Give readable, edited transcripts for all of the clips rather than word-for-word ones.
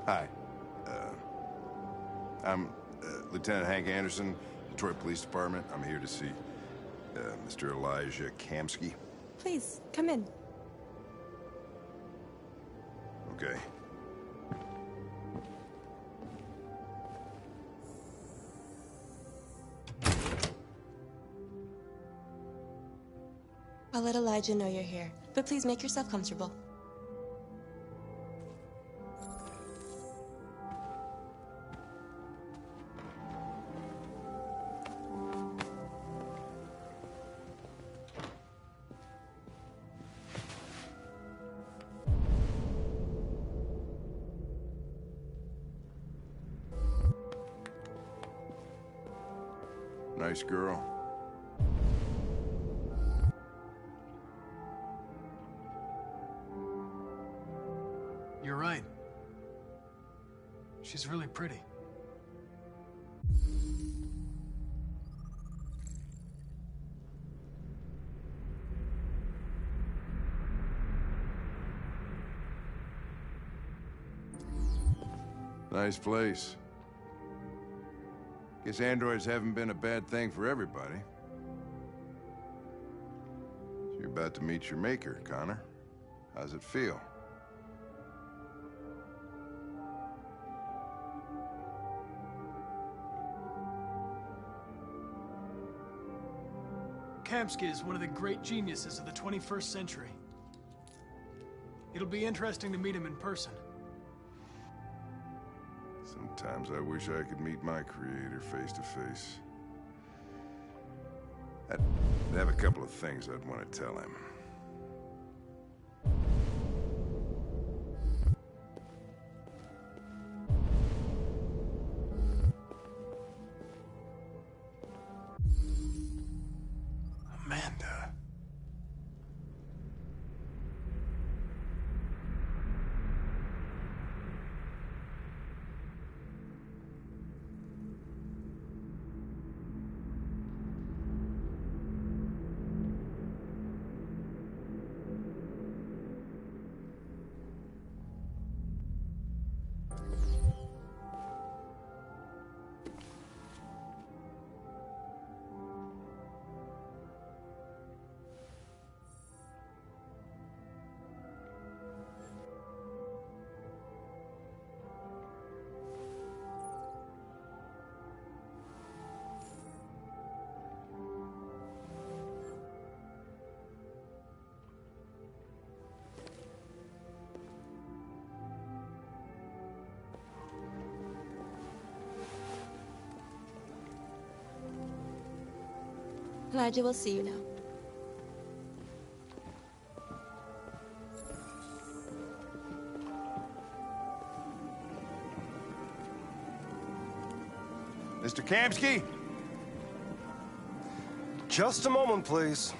Hi. I'm Lieutenant Hank Anderson, Detroit Police Department. I'm here to see Mr. Elijah Kamsky. Please, come in. Okay. I'll let Elijah know you're here, but please make yourself comfortable. Nice girl. You're right. She's really pretty. Nice place. Guess androids haven't been a bad thing for everybody. So you're about to meet your maker, Connor. How's it feel? Kamsky is one of the great geniuses of the 21st century. It'll be interesting to meet him in person. Sometimes I wish I could meet my creator face to face. I'd have a couple of things I'd want to tell him. Amanda. Elijah will see you now. Mr. Kamsky? Just a moment, please.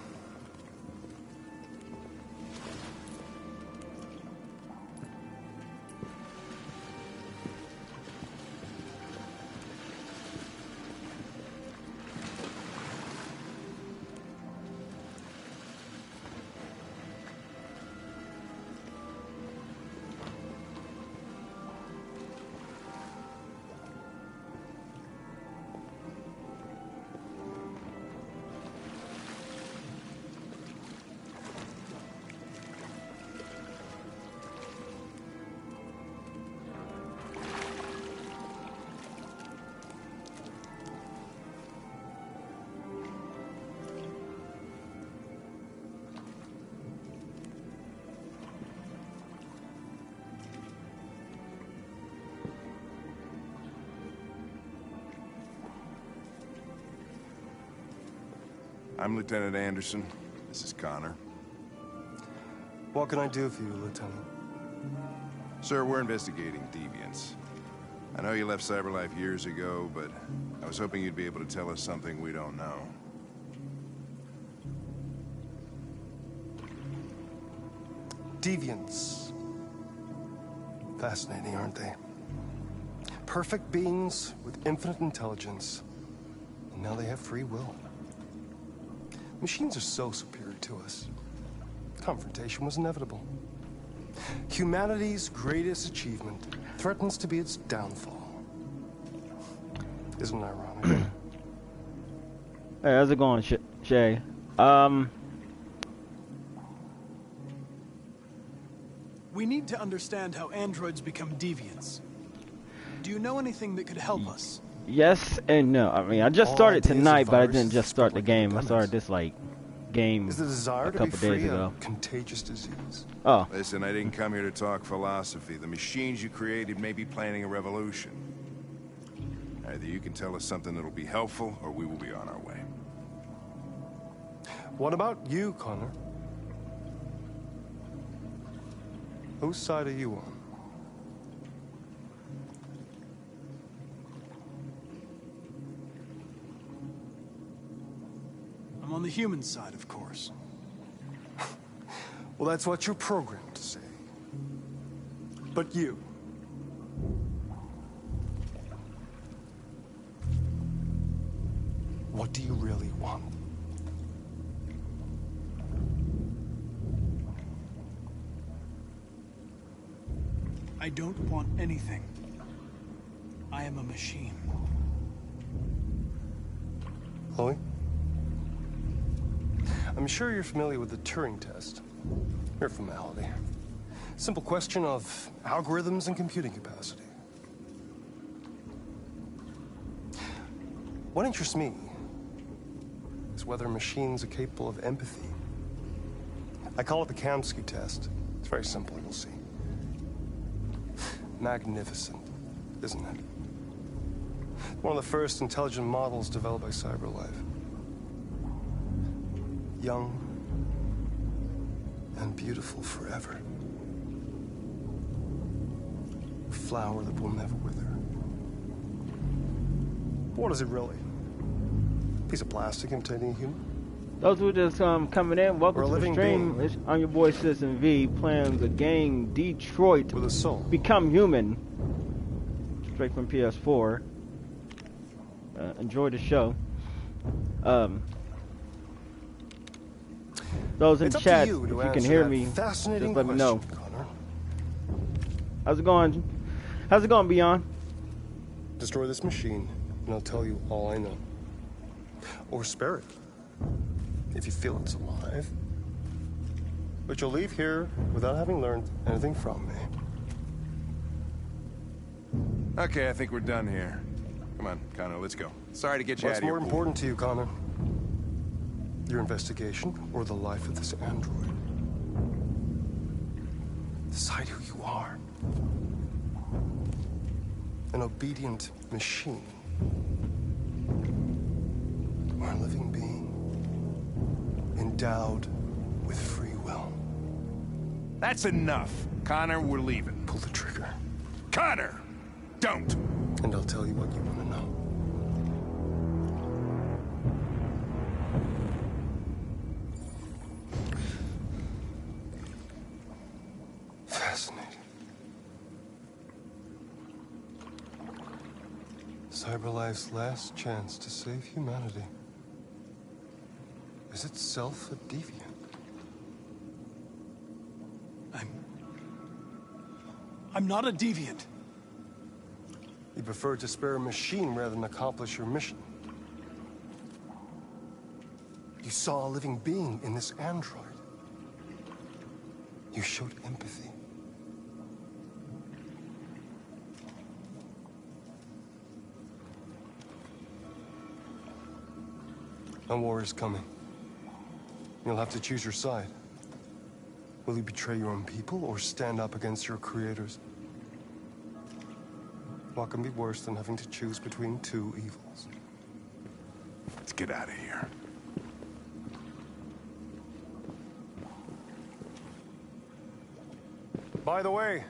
I'm Lieutenant Anderson. This is Connor. What can I do for you, Lieutenant? Sir, we're investigating deviants. I know you left CyberLife years ago, but I was hoping you'd be able to tell us something we don't know. Deviants. Fascinating, aren't they? Perfect beings with infinite intelligence. And now they have free will. Machines are so superior to us. Confrontation was inevitable. Humanity's greatest achievement threatens to be its downfall. Isn't ironic? Hey, how's it going, Shay? We need to understand how androids become deviants. Do you know anything that could help us? Yes and no. I mean, I just started tonight, but I didn't just start the game. I started this game a couple days ago. Contagious disease. Oh. Listen, I didn't come here to talk philosophy. The machines you created may be planning a revolution. Either you can tell us something that'll be helpful, or we will be on our way. What about you, Connor? Whose side are you on? I'm on the human side, of course. Well, that's what you're programmed to say. But you... what do you really want? I don't want anything. I am a machine. Chloe? I'm sure you're familiar with the Turing test. Mere formality. Simple question of algorithms and computing capacity. What interests me is whether machines are capable of empathy. I call it the Kamsky test. It's very simple, you'll see. Magnificent, isn't it? One of the first intelligent models developed by CyberLife. Young and beautiful forever. A flower that will never wither. What is it really? A piece of plastic imitating a human? Those who just coming in, welcome to the stream. Being. I'm your boy Citizen V, playing the game Detroit With a soul. Become Human, straight from PS4. Enjoy the show. Those in chat, if you can hear me, just let me know. Connor. How's it going? How's it going, Beyond? Destroy this machine, and I'll tell you all I know. Or spare it, if you feel it's alive. But you'll leave here without having learned anything from me. Okay, I think we're done here. Come on, Connor, let's go. Sorry to get you out What's of here. more important to you, Connor? Your investigation or the life of this android? Decide who you are. An obedient machine. Or a living being. Endowed with free will. That's enough. Connor, we're leaving. Pull the trigger. Connor! Don't! And I'll tell you what you want to know. Fascinating. CyberLife's last chance to save humanity is itself a deviant. I'm not a deviant. You prefer to spare a machine rather than accomplish your mission. You saw a living being in this android. You showed empathy. A war is coming. You'll have to choose your side. Will you betray your own people or stand up against your creators? What can be worse than having to choose between two evils? Let's get out of here. By the way,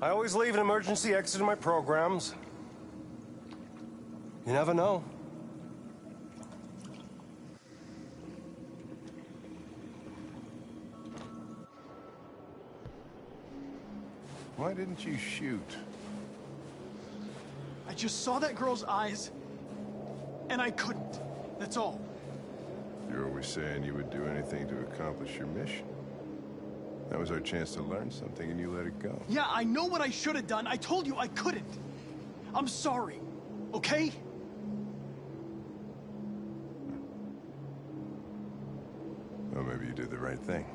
I always leave an emergency exit in my programs. You never know. Why didn't you shoot? I just saw that girl's eyes, and I couldn't. That's all. You're always saying you would do anything to accomplish your mission. That was our chance to learn something, and you let it go. Yeah, I know what I should have done. I told you I couldn't. I'm sorry, okay? Well, maybe you did the right thing.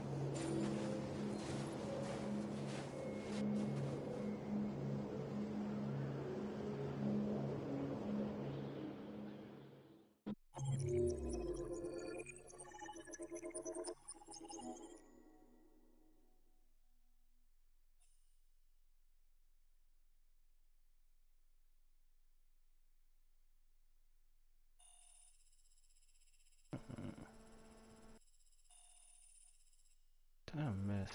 Did I miss?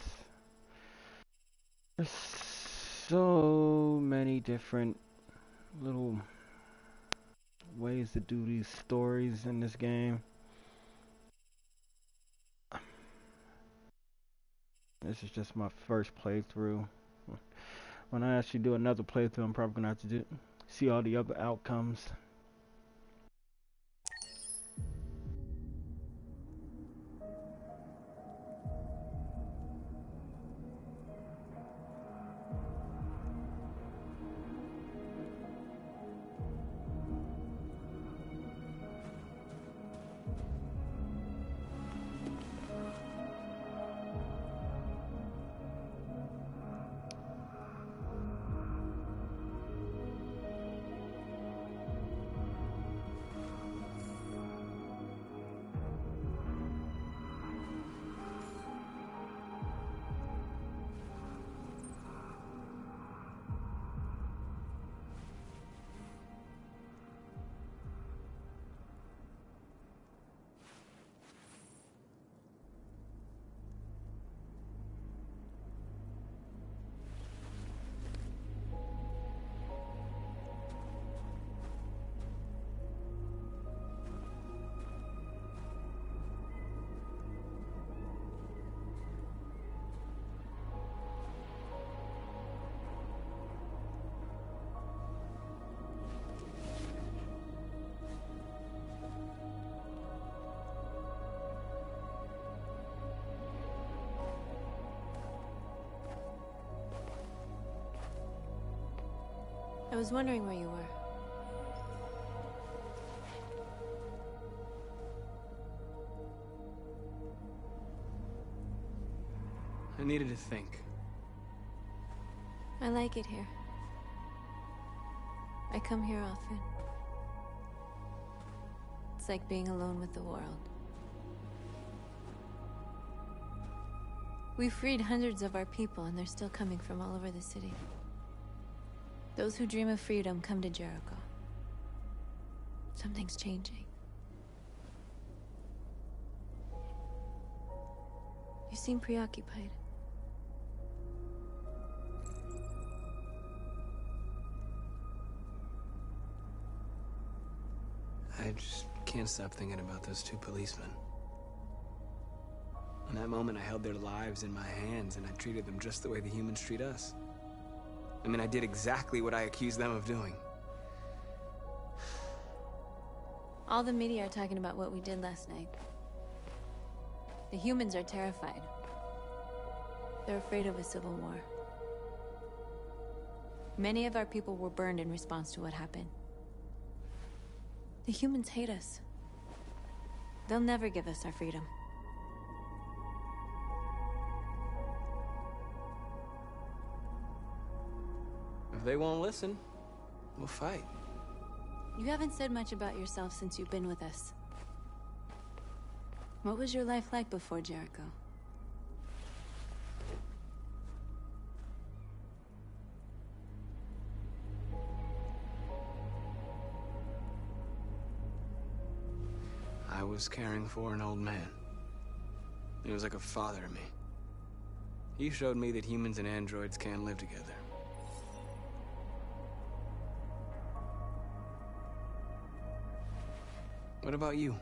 There's so many different little ways to do these stories in this game. This is just my first playthrough. When I actually do another playthrough, I'm probably gonna have to see all the other outcomes. I was wondering where you were. I needed to think. I like it here. I come here often. It's like being alone with the world. We freed hundreds of our people, and they're still coming from all over the city. Those who dream of freedom come to Jericho. Something's changing. You seem preoccupied. I just can't stop thinking about those two policemen. In that moment, I held their lives in my hands, and I treated them just the way the humans treat us. I mean, I did exactly what I accused them of doing. All the media are talking about what we did last night. The humans are terrified. They're afraid of a civil war. Many of our people were burned in response to what happened. The humans hate us. They'll never give us our freedom. If they won't listen, we'll fight. You haven't said much about yourself since you've been with us. What was your life like before Jericho? I was caring for an old man. He was like a father to me. He showed me that humans and androids can live together. What about you?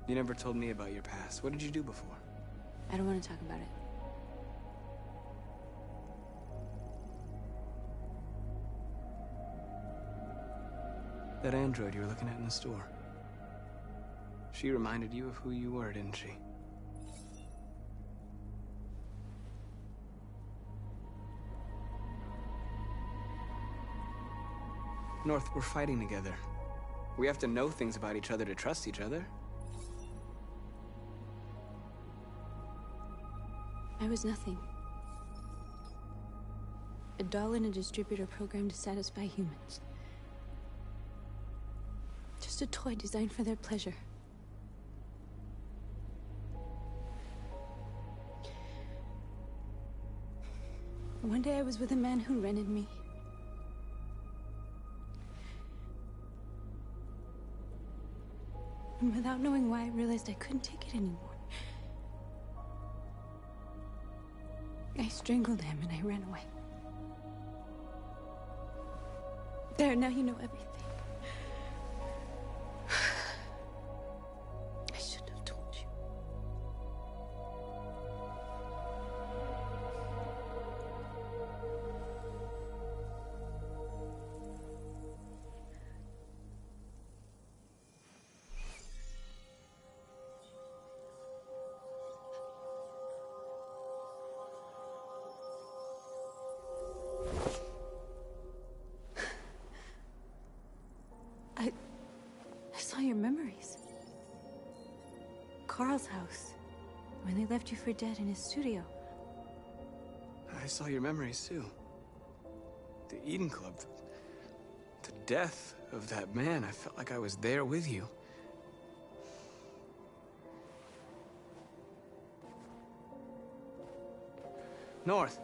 You never told me about your past. What did you do before? I don't want to talk about it. That android you were looking at in the store. She reminded you of who you were, didn't she? North, we're fighting together. We have to know things about each other to trust each other. I was nothing. A doll in a distributor program to satisfy humans. Just a toy designed for their pleasure. One day I was with a man who rented me. And without knowing why, I realized I couldn't take it anymore. I strangled him and I ran away. There, now you know everything. I shouldn't have told you. I saw your memories. Carl's house, when they left you for dead in his studio. I saw your memories, too. The Eden Club. The death of that man. I felt like I was there with you. North.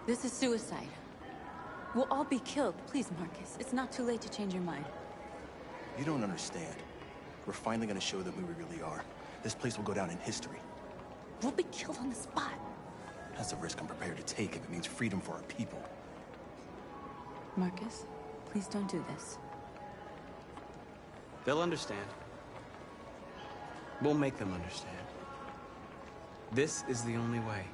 This is suicide. We'll all be killed. Please, Marcus. It's not too late to change your mind. You don't understand. We're finally gonna show them who we really are. This place will go down in history. We'll be killed on the spot. That's a risk I'm prepared to take if it means freedom for our people. Marcus, please don't do this. They'll understand. We'll make them understand. This is the only way.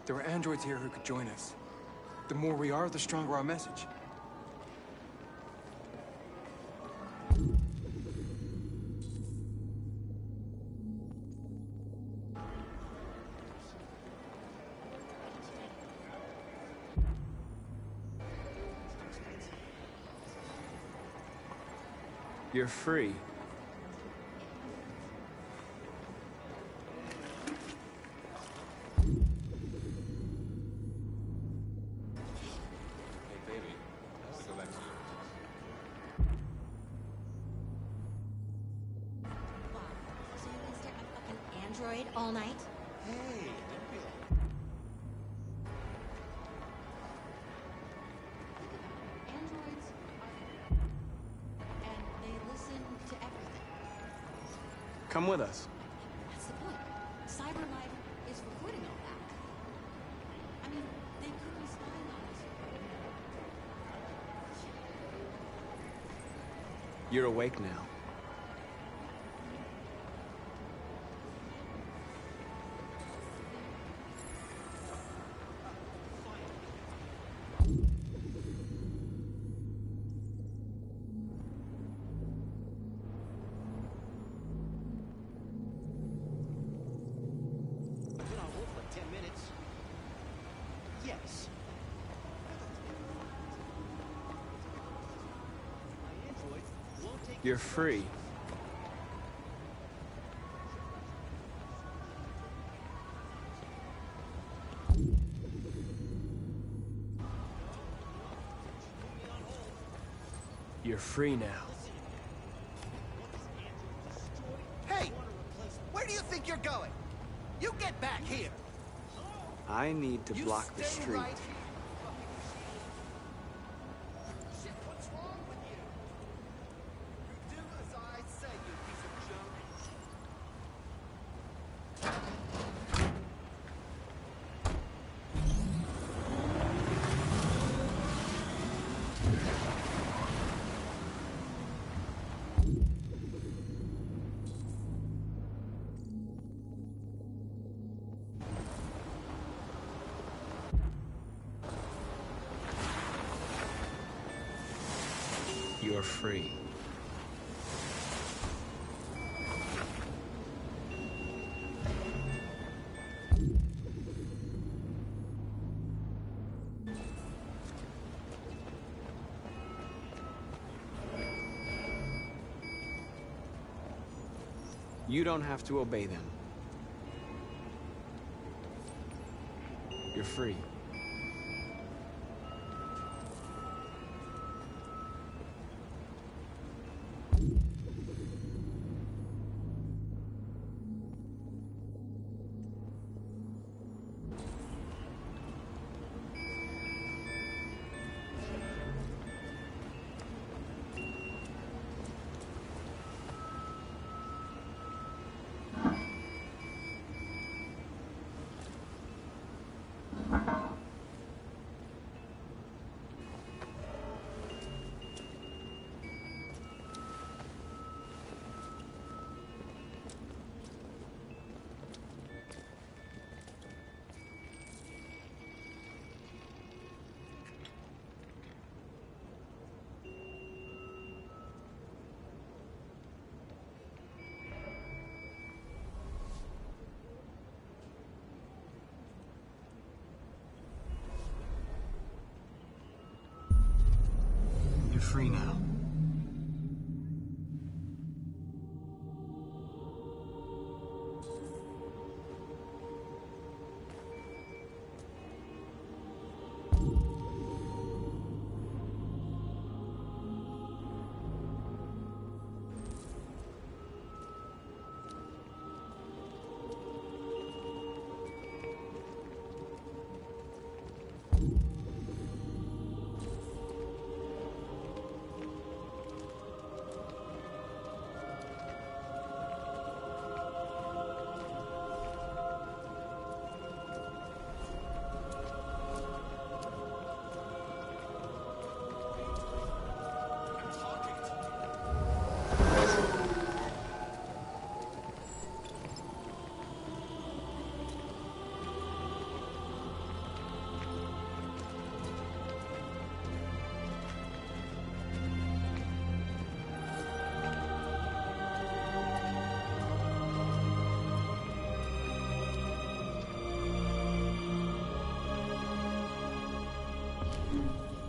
There are androids here who could join us. The more we are, the stronger our message. You're free. All night? Hey, Androids and they listen to everything. Come with us. That's the point. CyberLife is recording all that. I mean, they could be spying on us. You're awake now. You're free. You're free now. Hey! Where do you think you're going? You get back here! I need to You block the stay street. right here. Shit, what's wrong with you? You do as I say, you piece of junk. You're free. You don't have to obey them. You're free. You're free now.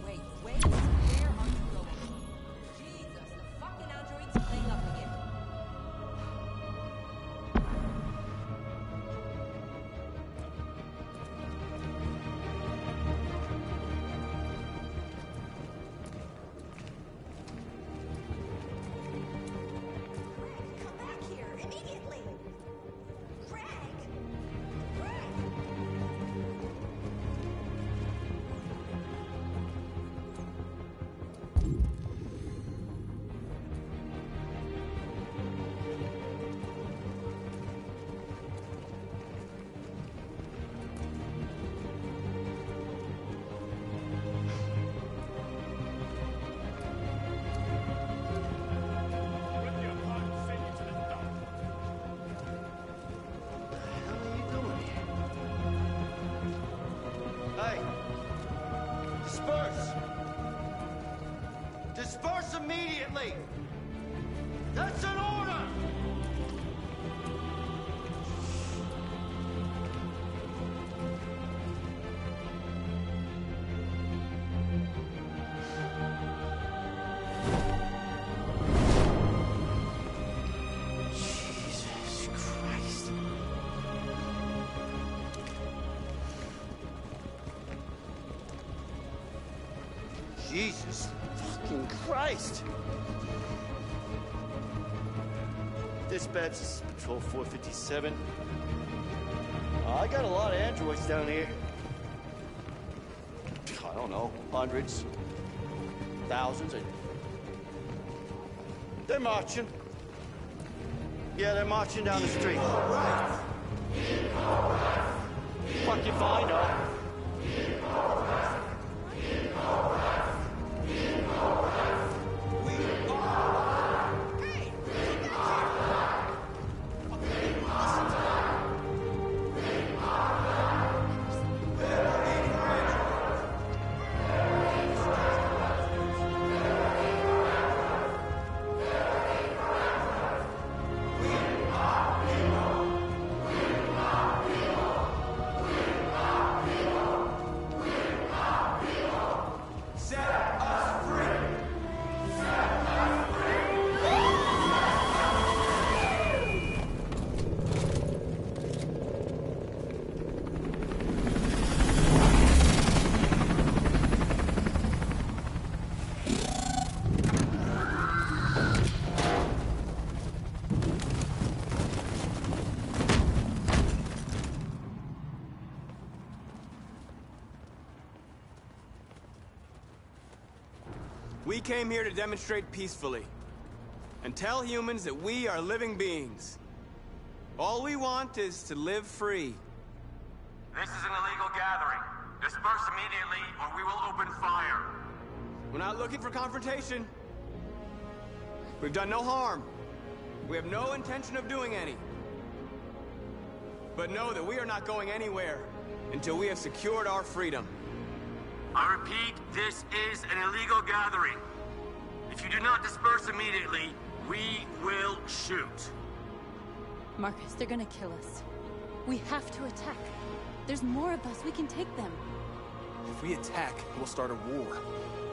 Wait, where are you going? Jesus, the fucking android's playing up again. Come back here, immediately! Greg! Hey! Disperse! Disperse immediately! That's an order! Jesus Christ. Jesus fucking Christ! Dispatch, this is Patrol 457. I got a lot of androids down here. I don't know, hundreds, thousands. They're marching. Yeah, they're marching down the street. All right. Fuck if I know. We came here to demonstrate peacefully and tell humans that we are living beings. All we want is to live free. This is an illegal gathering. Disperse immediately or we will open fire. We're not looking for confrontation. We've done no harm. We have no intention of doing any. But know that we are not going anywhere until we have secured our freedom. I repeat, this is an illegal gathering. If you do not disperse immediately, we will shoot. Marcus, they're gonna kill us. We have to attack. There's more of us. We can take them. If we attack, we'll start a war.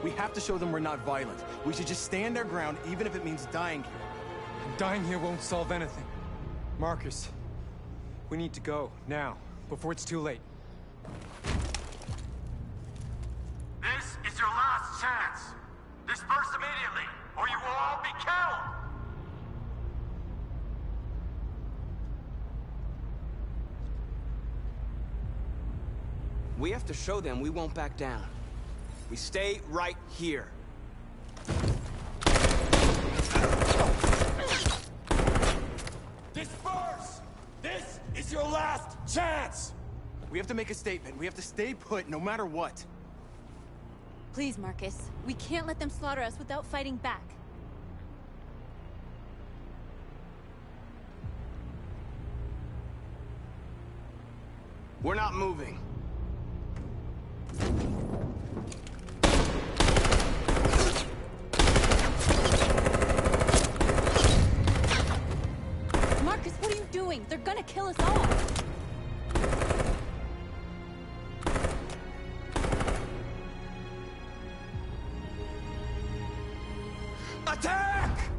We have to show them we're not violent. We should just stand our ground, even if it means dying here. Dying here won't solve anything. Marcus, we need to go, now, before it's too late. This is your last chance. Disperse immediately, or you will all be killed! We have to show them we won't back down. We stay right here. Disperse! This is your last chance! We have to make a statement. We have to stay put no matter what. Please, Marcus. We can't let them slaughter us without fighting back. We're not moving. Marcus, what are you doing? They're gonna kill us all! Attack!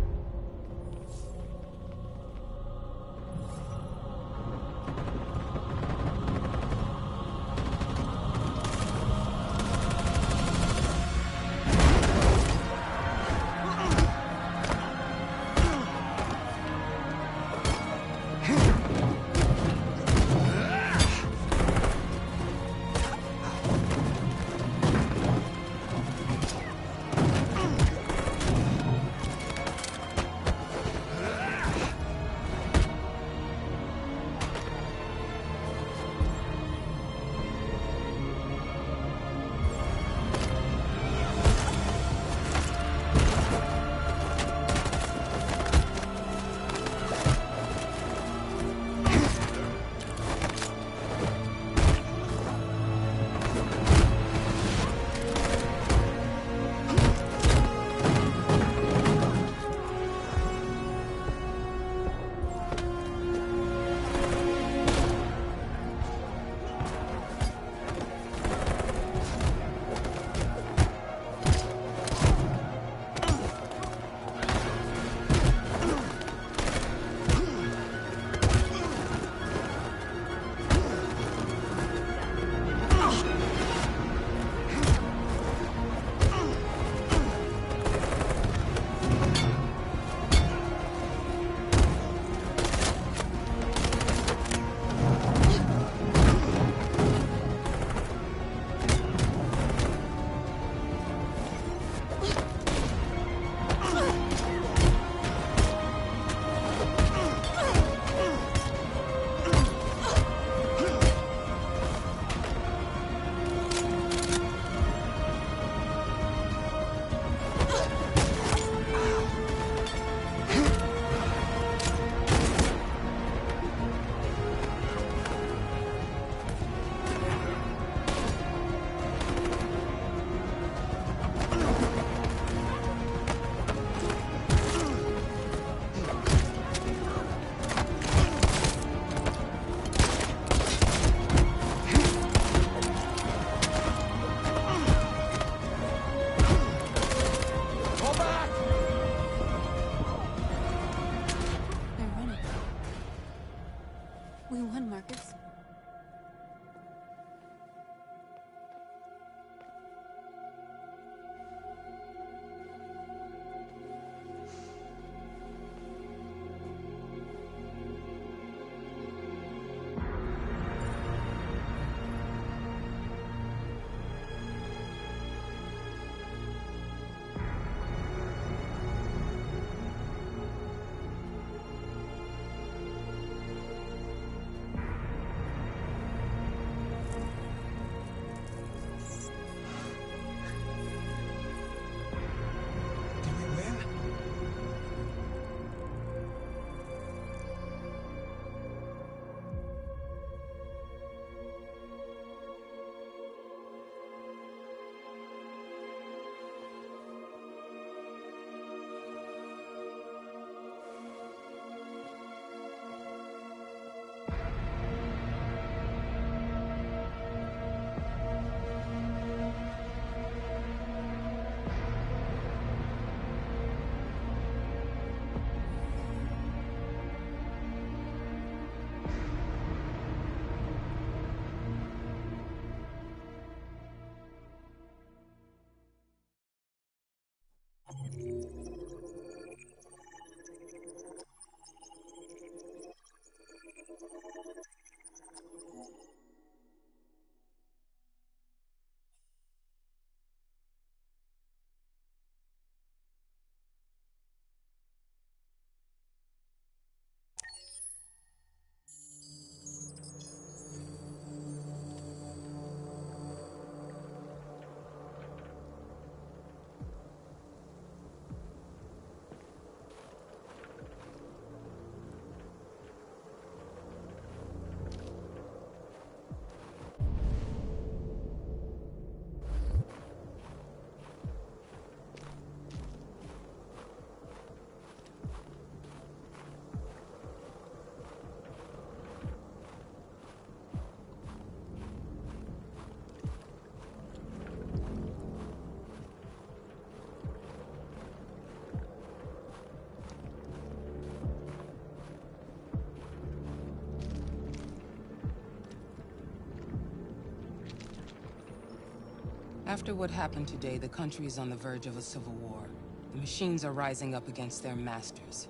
After what happened today, the country is on the verge of a civil war. The machines are rising up against their masters.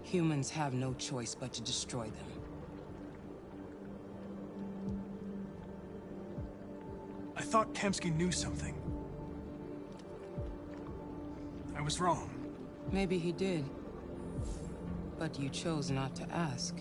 Humans have no choice but to destroy them. I thought Kamsky knew something. I was wrong. Maybe he did. But you chose not to ask.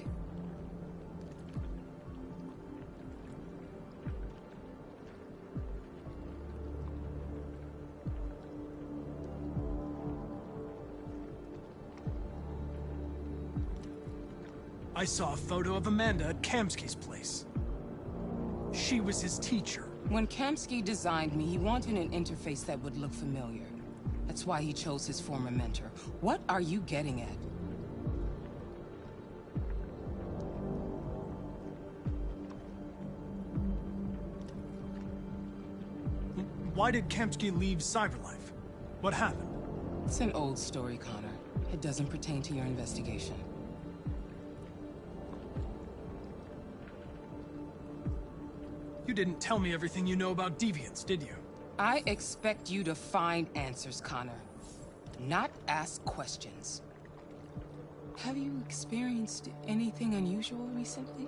I saw a photo of Amanda at Kamsky's place. She was his teacher. When Kamsky designed me, he wanted an interface that would look familiar. That's why he chose his former mentor. What are you getting at? Why did Kamsky leave Cyberlife? What happened? It's an old story, Connor. It doesn't pertain to your investigation. You didn't tell me everything you know about deviants, did you? I expect you to find answers, Connor. Not ask questions. Have you experienced anything unusual recently?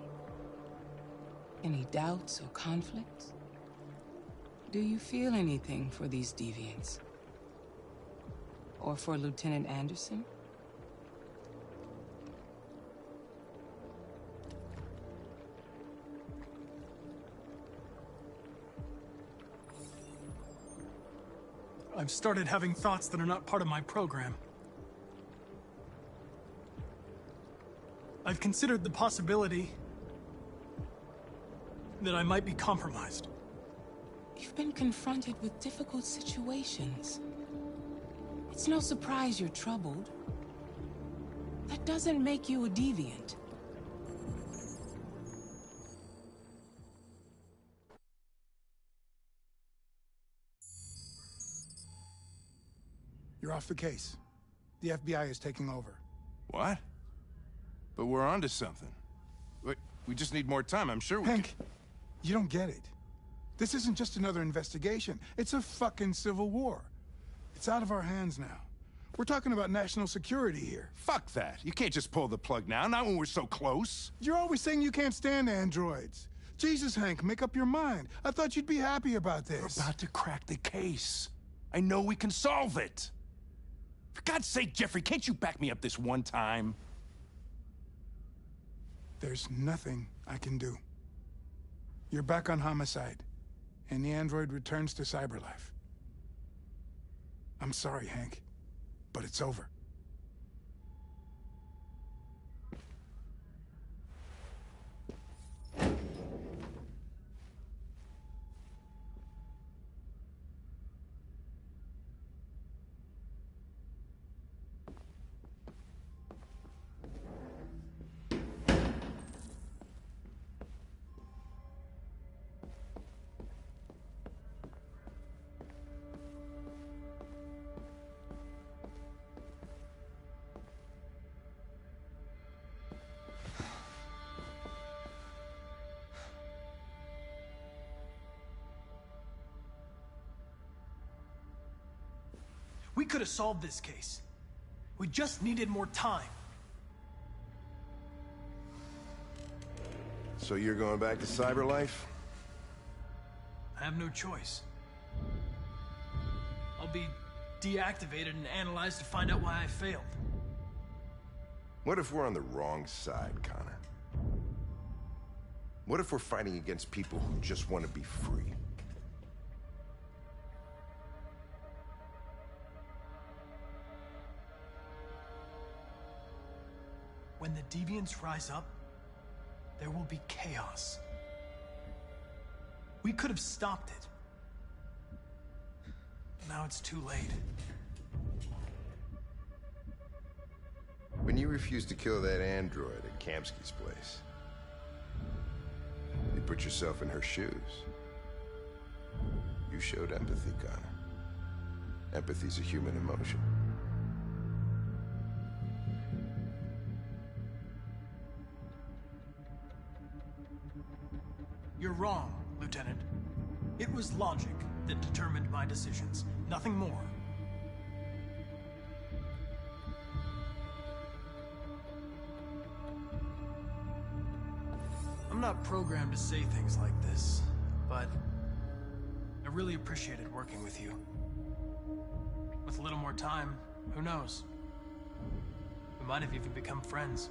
Any doubts or conflicts? Do you feel anything for these deviants? Or for Lieutenant Anderson? I've started having thoughts that are not part of my program. I've considered the possibility that I might be compromised. You've been confronted with difficult situations. It's no surprise you're troubled. That doesn't make you a deviant. You're off the case. The FBI is taking over. What? But we're onto something. We just need more time, I'm sure we Hank, you don't get it. This isn't just another investigation. It's a fucking civil war. It's out of our hands now. We're talking about national security here. Fuck that. You can't just pull the plug now, not when we're so close. You're always saying you can't stand androids. Jesus, Hank, make up your mind. I thought you'd be happy about this. We're about to crack the case. I know we can solve it. For God's sake, Jeffrey, can't you back me up this one time? There's nothing I can do. You're back on homicide, and the android returns to Cyberlife. I'm sorry, Hank, but it's over. We could have solved this case. We just needed more time. So you're going back to Cyberlife? I have no choice. I'll be deactivated and analyzed to find out why I failed. What if we're on the wrong side, Connor? What if we're fighting against people who just want to be free? When the deviants rise up, there will be chaos. We could have stopped it. Now it's too late. When you refused to kill that android at Kamsky's place, you put yourself in her shoes. You showed empathy, Connor. Empathy's a human emotion. You're wrong, Lieutenant. It was logic. that determined my decisions. Nothing more. I'm not programmed to say things like this, but I really appreciated working with you. With a little more time, who knows? We might have even become friends.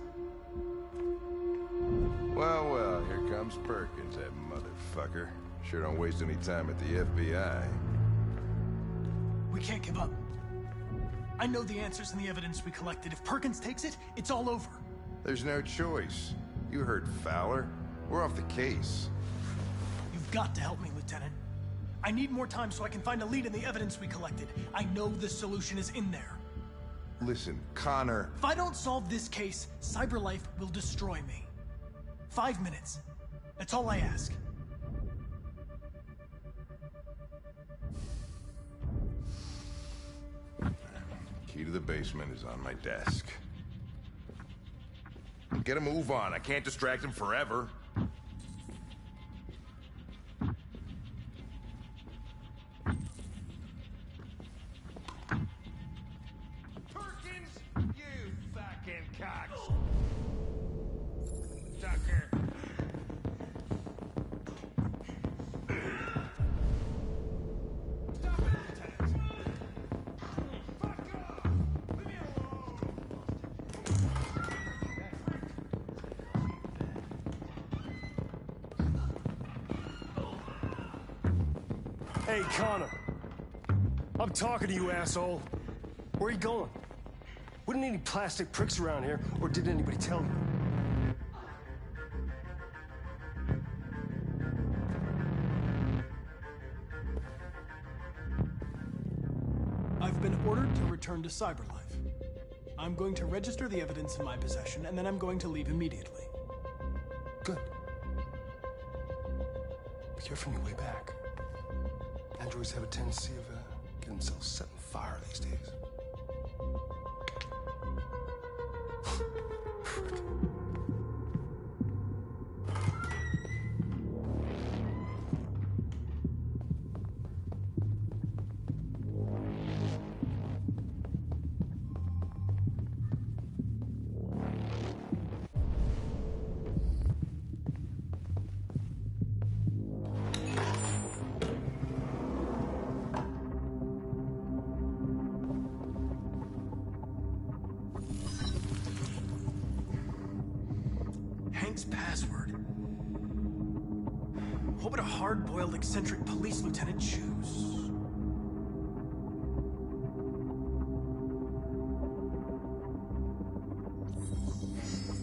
Well, well, here comes Perkins, that motherfucker. Sure don't waste any time at the FBI. We can't give up. I know the answers and the evidence we collected. If Perkins takes it, it's all over. There's no choice. You heard Fowler. We're off the case. You've got to help me, Lieutenant. I need more time so I can find a lead in the evidence we collected. I know the solution is in there. Listen, Connor... If I don't solve this case, CyberLife will destroy me. 5 minutes. That's all I ask. Key to the basement is on my desk. Get a move on. I can't distract him forever. Perkins, you fucking cocks. Sucker. Stop it, Lieutenant. Fuck off. Leave me Hey, Connor. I'm talking to you, asshole. Where are you going? Wouldn't any plastic pricks around here, or did anybody tell you? I've been ordered to return to CyberLife. I'm going to register the evidence in my possession, and then I'm going to leave immediately. Good. Be careful on your way back. Androids have a tendency of getting themselves set on fire these days. Hank's password. What would a hard-boiled, eccentric police lieutenant choose?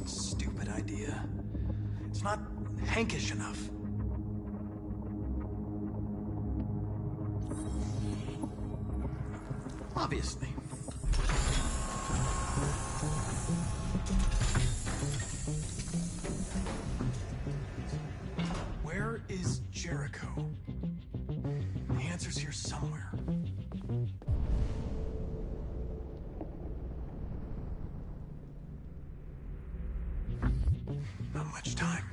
Stupid idea. It's not Hankish enough. Obviously. Where is Jericho? The answer's here somewhere. Not much time.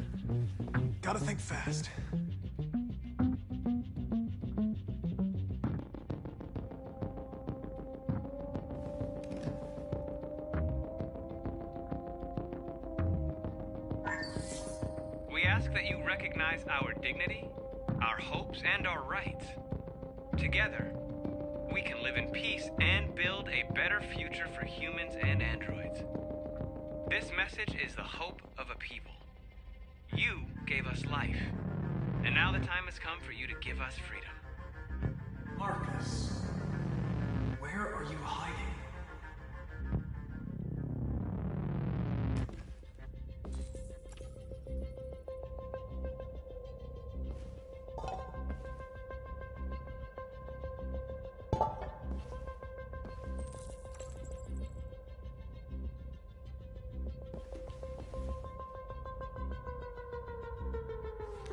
Gotta think fast. We ask that you recognize our dignity, our hopes, and our rights. Together, we can live in peace and build a better future for humans and androids. This message is the hope of a people. You gave us life, and now the time has come for you to give us freedom. Marcus, where are you hiding?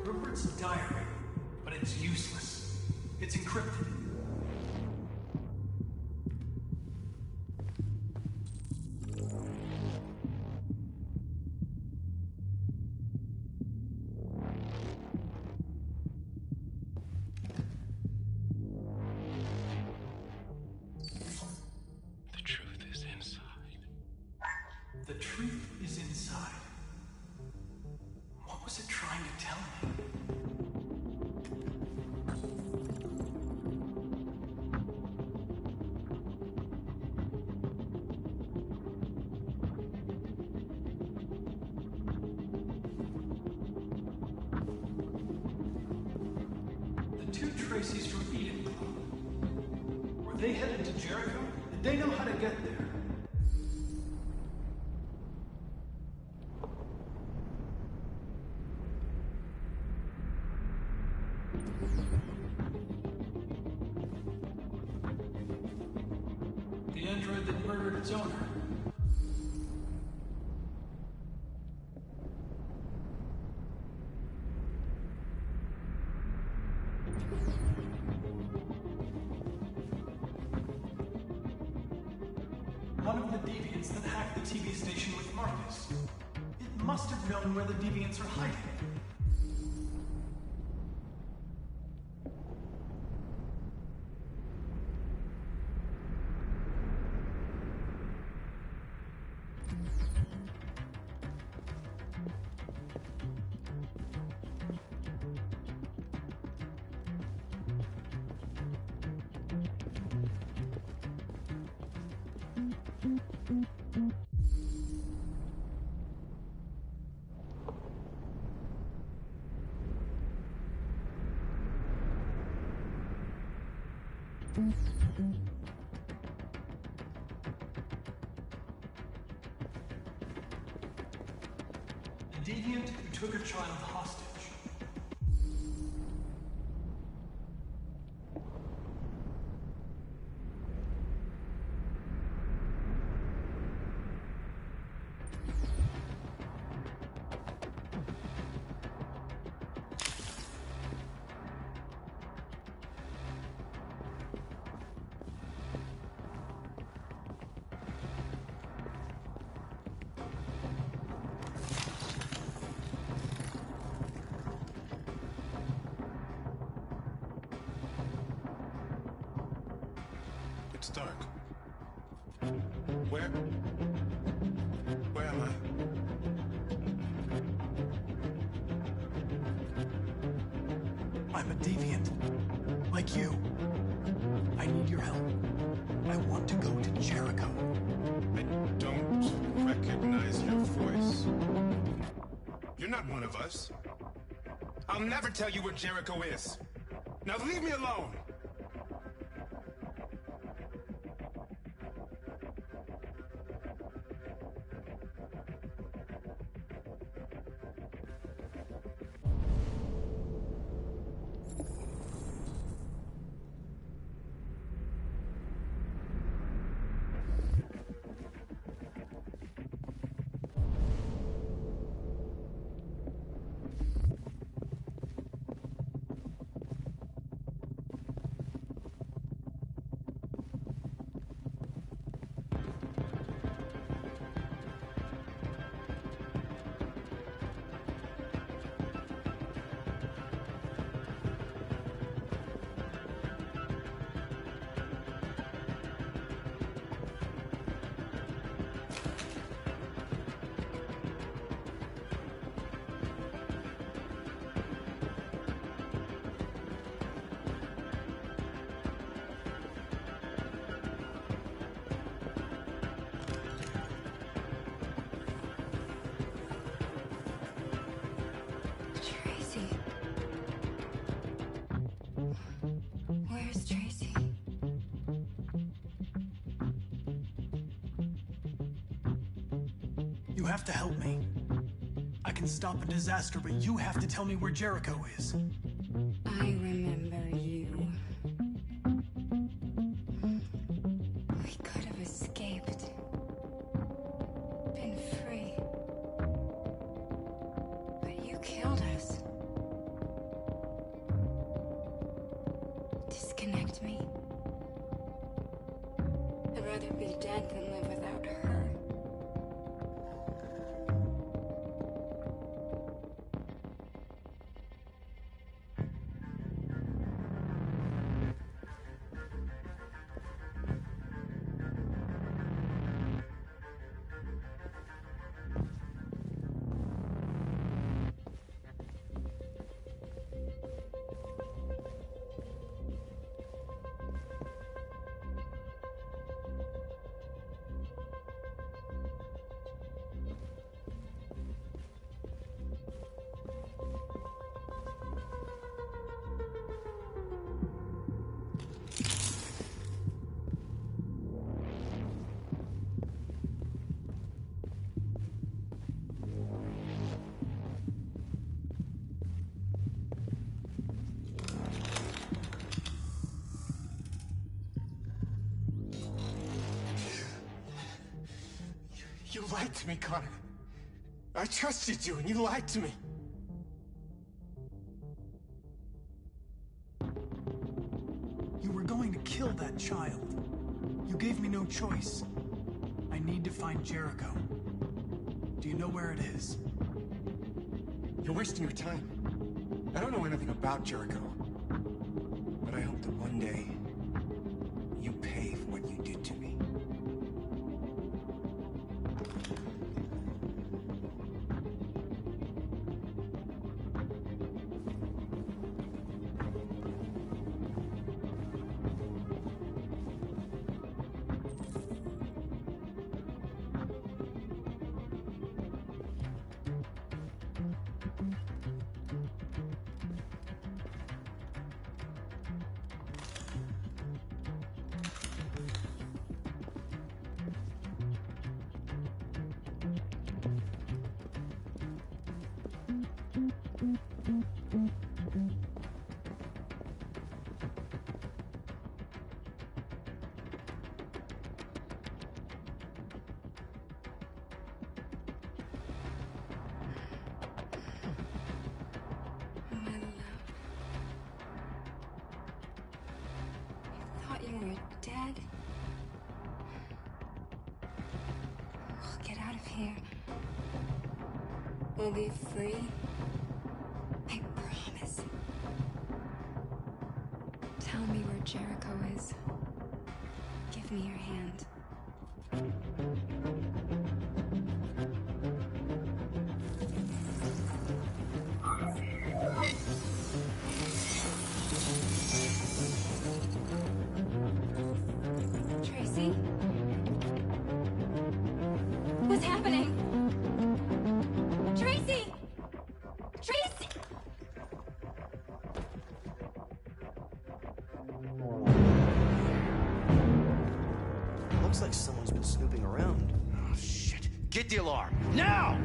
Rupert's diary, but it's useless. It's encrypted. Tracy's from Eden Club. Were they headed to Jericho? Did they know how to get there? The android that murdered its owner. One of the deviants that hacked the TV station with Marcus. It must have known where the deviants are hiding. The deviant who took a child hostage. It's dark. Where am I? I'm a deviant. Like you. I need your help. I want to go to Jericho. I don't recognize your voice. You're not one of us. I'll never tell you where Jericho is. Now leave me alone! Where's Tracy? You have to help me. I can stop a disaster, but you have to tell me where Jericho is. I remember you. We could have escaped. Been free. But you killed us. Disconnect me. I'd rather be dead than live without her. You lied to me, Connor. I trusted you, and you lied to me. You were going to kill that child. You gave me no choice. I need to find Jericho. Do you know where it is? You're wasting your time. I don't know anything about Jericho. But I hope that one day, you pay for what you did to me. You were dead? Oh, get out of here. We'll be free. I promise. Tell me where Jericho is. Give me your hand. Tracy? What's happening? Tracy! Tracy! Looks like someone's been snooping around. Oh, shit. Get the alarm. Now!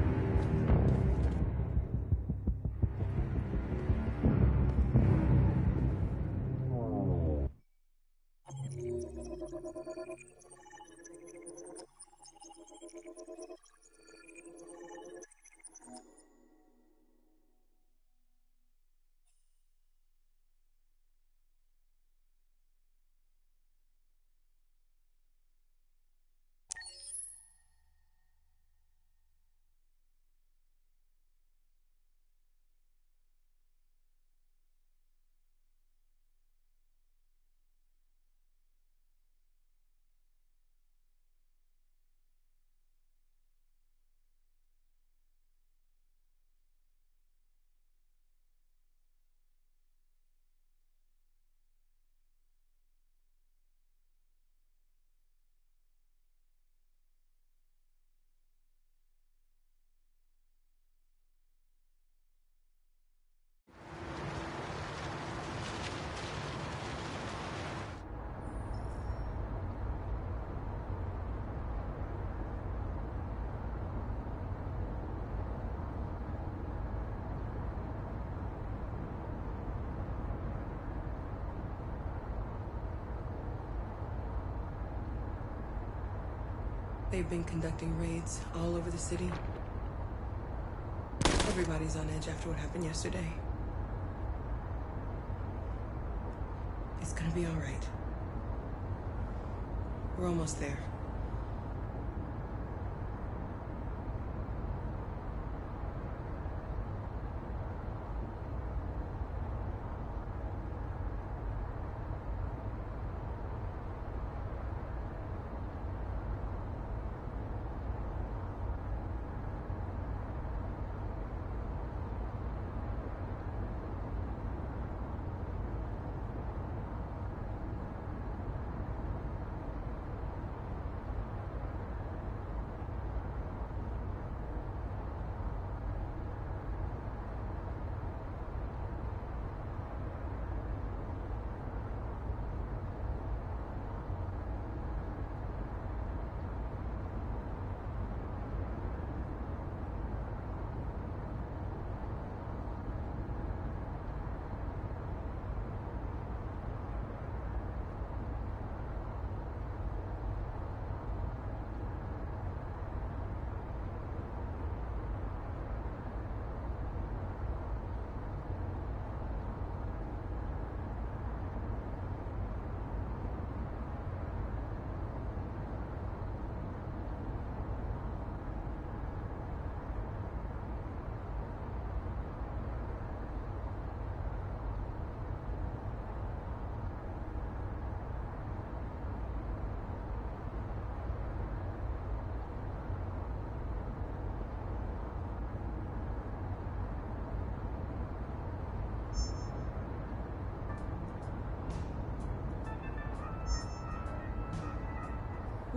They've been conducting raids all over the city. Everybody's on edge after what happened yesterday. It's gonna be all right. We're almost there.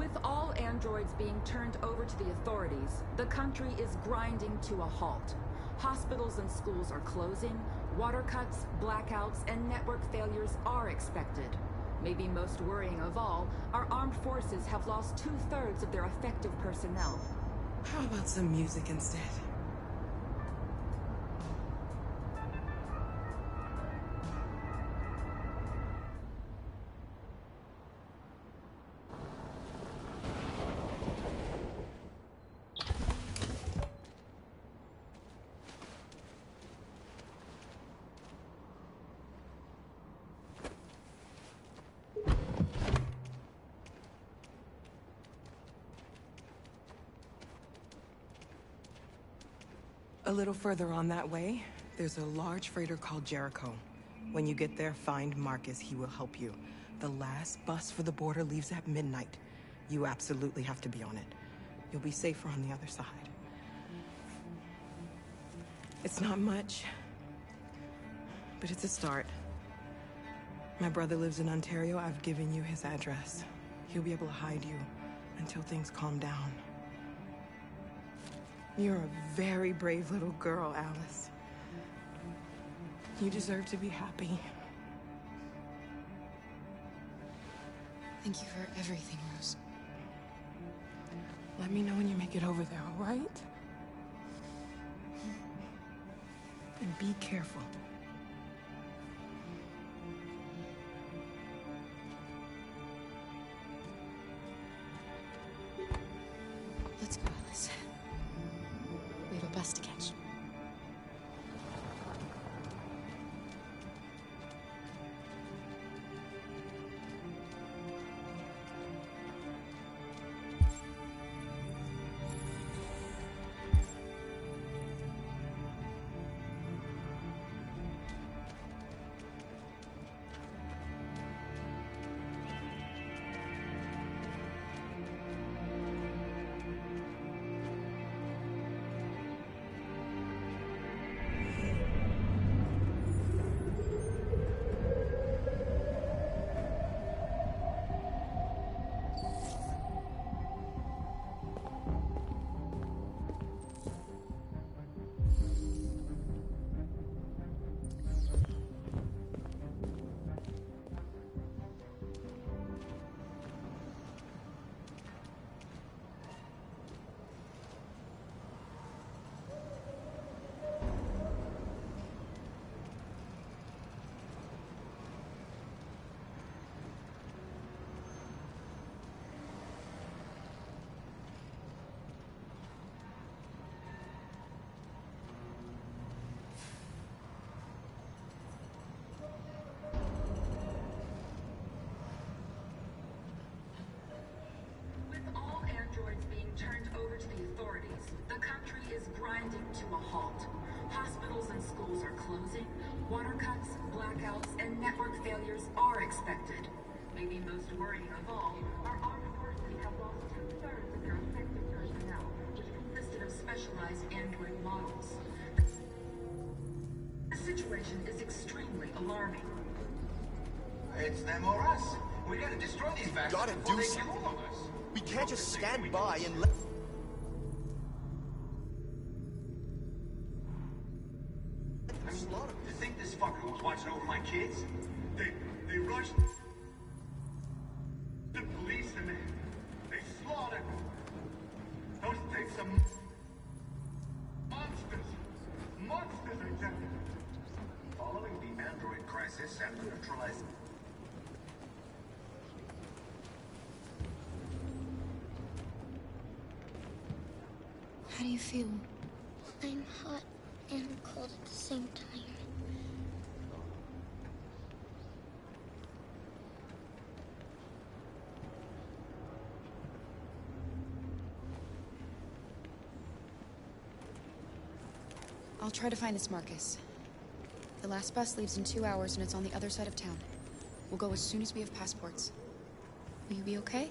With all androids being turned over to the authorities, the country is grinding to a halt. Hospitals and schools are closing, water cuts, blackouts, and network failures are expected. Maybe most worrying of all, our armed forces have lost 2/3 of their effective personnel. How about some music instead? A little further on that way, there's a large freighter called Jericho. When you get there, find Marcus. He will help you. The last bus for the border leaves at midnight. You absolutely have to be on it. You'll be safer on the other side. It's not much, but it's a start. My brother lives in Ontario. I've given you his address. He'll be able to hide you until things calm down. You're a very brave little girl, Alice. You deserve to be happy. Thank you for everything, Rose. Let me know when you make it over there, all right? And be careful. Let's go, Alice. We have a bus to catch. Turned over to the authorities, the country is grinding to a halt. Hospitals and schools are closing, water cuts, blackouts, and network failures are expected. Maybe most worrying of all, our armed forces have lost 2/3 of their effective personnel, which consisted of specialized android models. The situation is extremely alarming. It's them or us. We gotta destroy these bastards. Gotta before do they kill something. all of us. We can't just stand by and let... You think this fucker was watching over my kids? They rushed the police and they slaughtered those things are monsters. Monsters, exactly. Following the android crisis and neutralizing. How do you feel? I'm hot and cold at the same time. I'll try to find this Marcus. The last bus leaves in 2 hours and it's on the other side of town. We'll go as soon as we have passports. Will you be okay?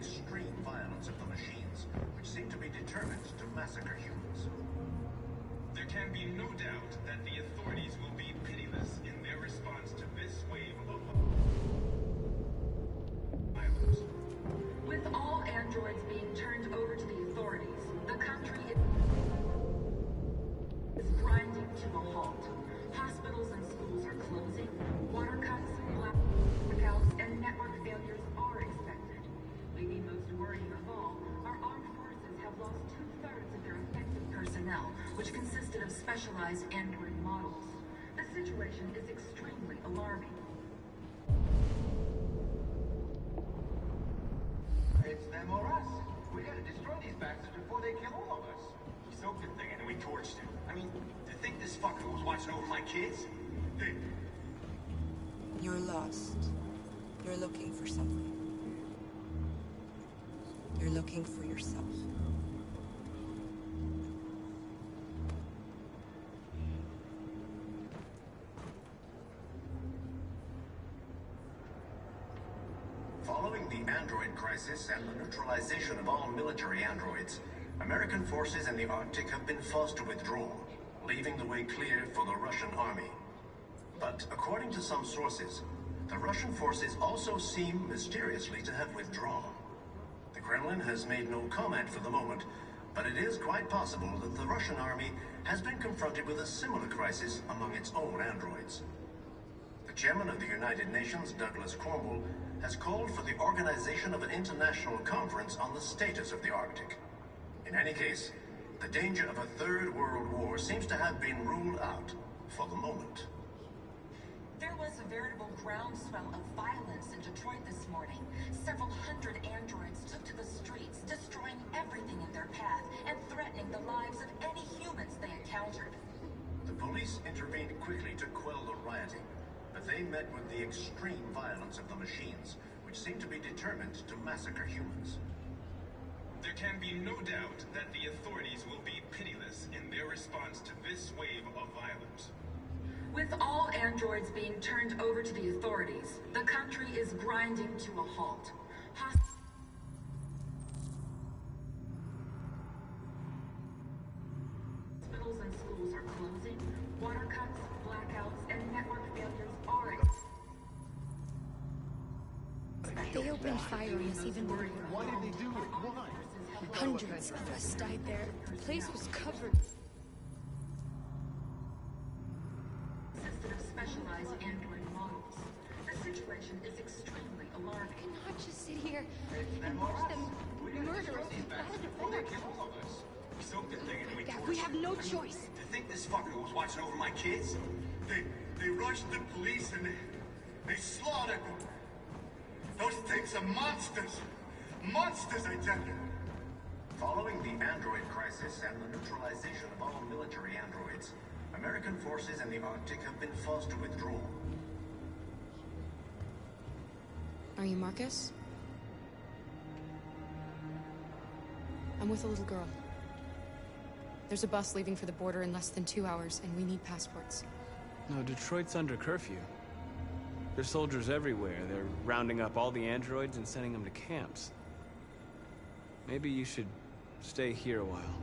extreme violence of the machines, which seem to be determined to massacre humans. There can be no doubt that the authorities will be pitiless in their response to this wave of violence. With all androids being turned over to the authorities, the country is grinding to a halt. Hospitals and schools are closing. Water cuts, blackouts, and network failures are expected. Maybe most worrying of all, our armed forces have lost 2/3 of their effective personnel, which consisted of specialized android models. The situation is extremely alarming. It's them or us. We gotta destroy these bastards before they kill all of us. We soaked the thing and then we torched it. I mean, to think this fucker was watching over my kids? You're lost. You're looking for something. You're looking for yourself. Following the android crisis and the neutralization of all military androids, American forces in the Arctic have been forced to withdraw, leaving the way clear for the Russian army. But according to some sources, the Russian forces also seem mysteriously to have withdrawn. The Kremlin has made no comment for the moment, but it is quite possible that the Russian army has been confronted with a similar crisis among its own androids. The chairman of the United Nations, Douglas Cromwell, has called for the organization of an international conference on the status of the Arctic. In any case, the danger of a third world war seems to have been ruled out for the moment. There was a veritable groundswell of violence in Detroit this morning. Several hundred androids took to the streets, destroying everything in their path and threatening the lives of any humans they encountered. The police intervened quickly to quell the rioting, but they met with the extreme violence of the machines, which seem to be determined to massacre humans. There can be no doubt that the authorities will be pitiless in their response to this wave of violence. With all androids being turned over to the authorities, the country is grinding to a halt. Hospitals and schools are closing. Water cuts, blackouts, and network failures are They opened fire on us even though we were Why did they do it? Why? Hundreds of us died there. The place was covered. Consisted of specialized android models. The situation is extremely alarming. We cannot just sit here and watch them murder us in planet Earth. We soaked the thing and then we Dad, torched we it. have no choice. To think this fucker was watching over my kids? They rushed the police and they slaughtered them. Those things are monsters. Monsters, I tell you. Following the android crisis and the neutralization of all military androids, American forces in the Arctic have been forced to withdraw. Are you Marcus? I'm with a little girl. There's a bus leaving for the border in less than 2 hours, and we need passports. No, Detroit's under curfew. There's soldiers everywhere. They're rounding up all the androids and sending them to camps. Maybe you should stay here a while.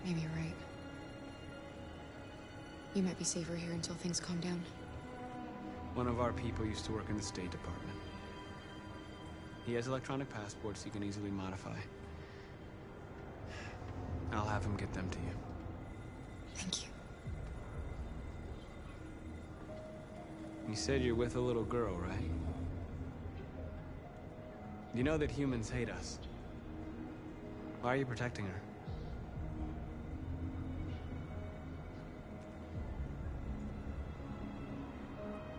Maybe you're right. You might be safer here until things calm down. One of our people used to work in the State Department. He has electronic passports he can easily modify. I'll have him get them to you. Thank you. You said you're with a little girl, right? You know that humans hate us. Why are you protecting her?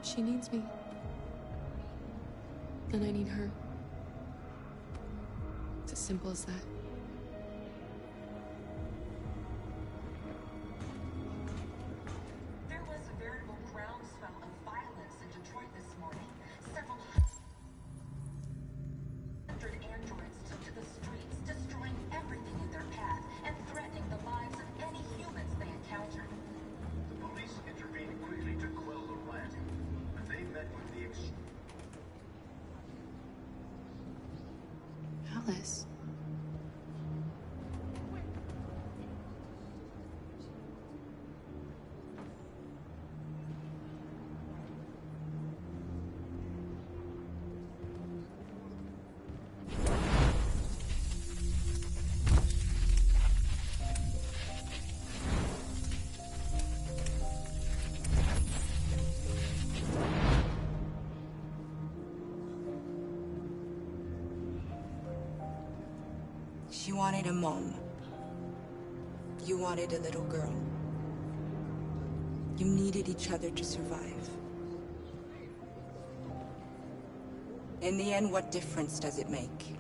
She needs me. And I need her. It's as simple as that. There was a veritable groundswell of violence in Detroit this morning. Several hundred androids took to the streets, destroying everything in their path and threatening the lives of any humans they encountered. The police intervened quickly to quell the rioting, but they met with the Liz. She wanted a mom. You wanted a little girl. You needed each other to survive. In the end, what difference does it make?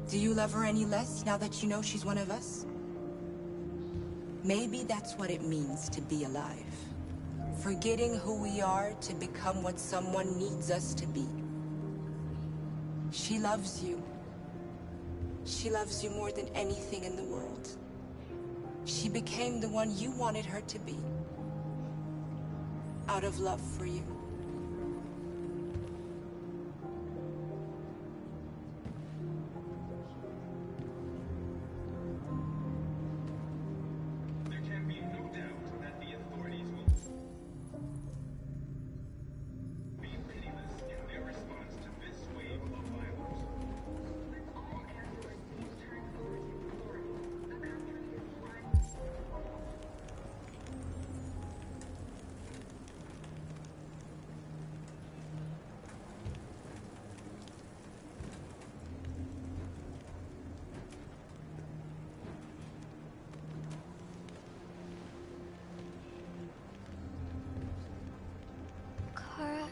Do you love her any less now that you know she's one of us? Maybe that's what it means to be alive. Forgetting who we are to become what someone needs us to be. She loves you. She loves you more than anything in the world. She became the one you wanted her to be. Out of love for you. There can be no doubt that the authorities will be pitiless in their response to this wave of violence. With all androids being turned over to the authorities, the country is grinding. Kara,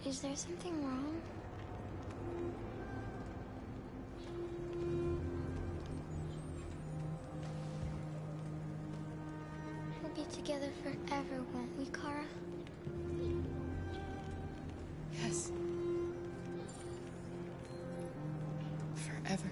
is there something wrong? We'll be together forever, won't we, Kara? Yes. Forever.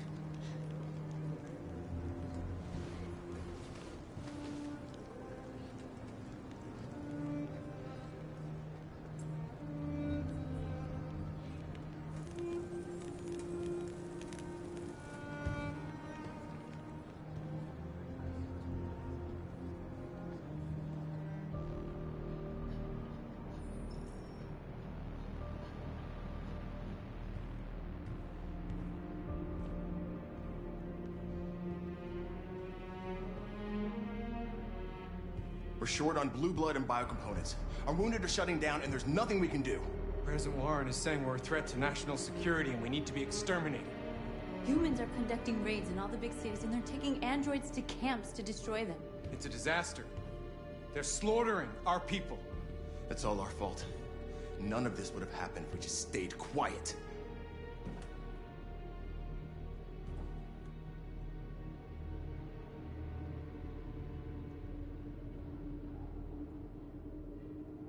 We're short on blue blood and biocomponents. Our wounded are shutting down, and there's nothing we can do. President Warren is saying we're a threat to national security and we need to be exterminated. Humans are conducting raids in all the big cities, and they're taking androids to camps to destroy them. It's a disaster. They're slaughtering our people. It's all our fault. None of this would have happened if we just stayed quiet.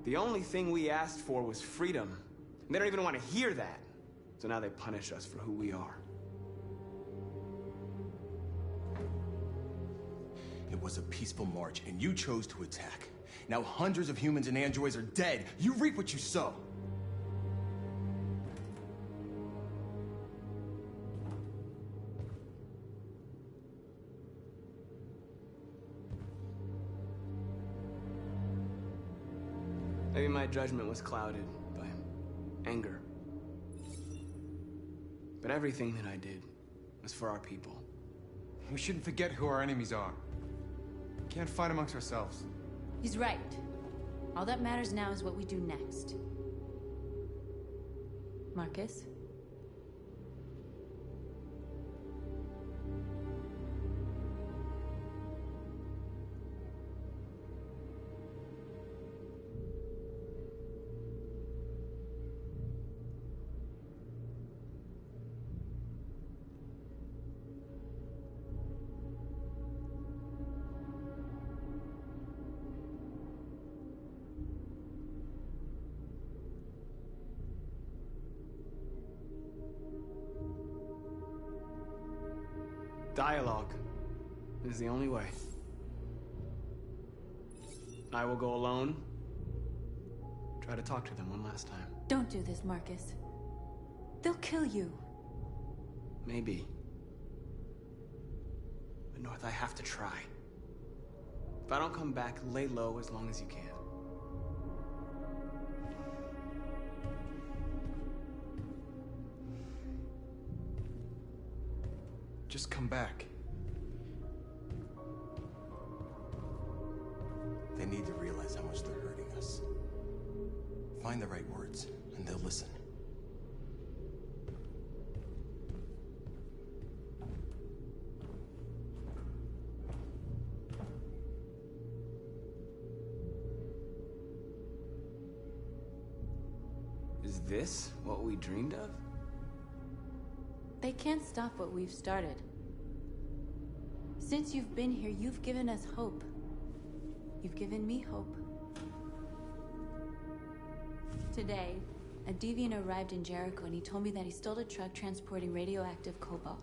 The only thing we asked for was freedom. And they don't even want to hear that. So now they punish us for who we are. It was a peaceful march, and you chose to attack. Now hundreds of humans and androids are dead. You reap what you sow. Maybe my judgment was clouded by anger. But everything that I did was for our people. We shouldn't forget who our enemies are. We can't fight amongst ourselves. He's right. All that matters now is what we do next. Marcus? Dialogue is the only way. I will go alone. Try to talk to them one last time. Don't do this, Marcus. They'll kill you. Maybe. But North, I have to try. If I don't come back, lay low as long as you can. Just come back. They need to realize how much they're hurting us. Find the right words, and they'll listen. Is this what we dreamed of? They can't stop what we've started. Since you've been here, you've given us hope. You've given me hope. Today, a deviant arrived in Jericho and he told me that he stole a truck transporting radioactive cobalt.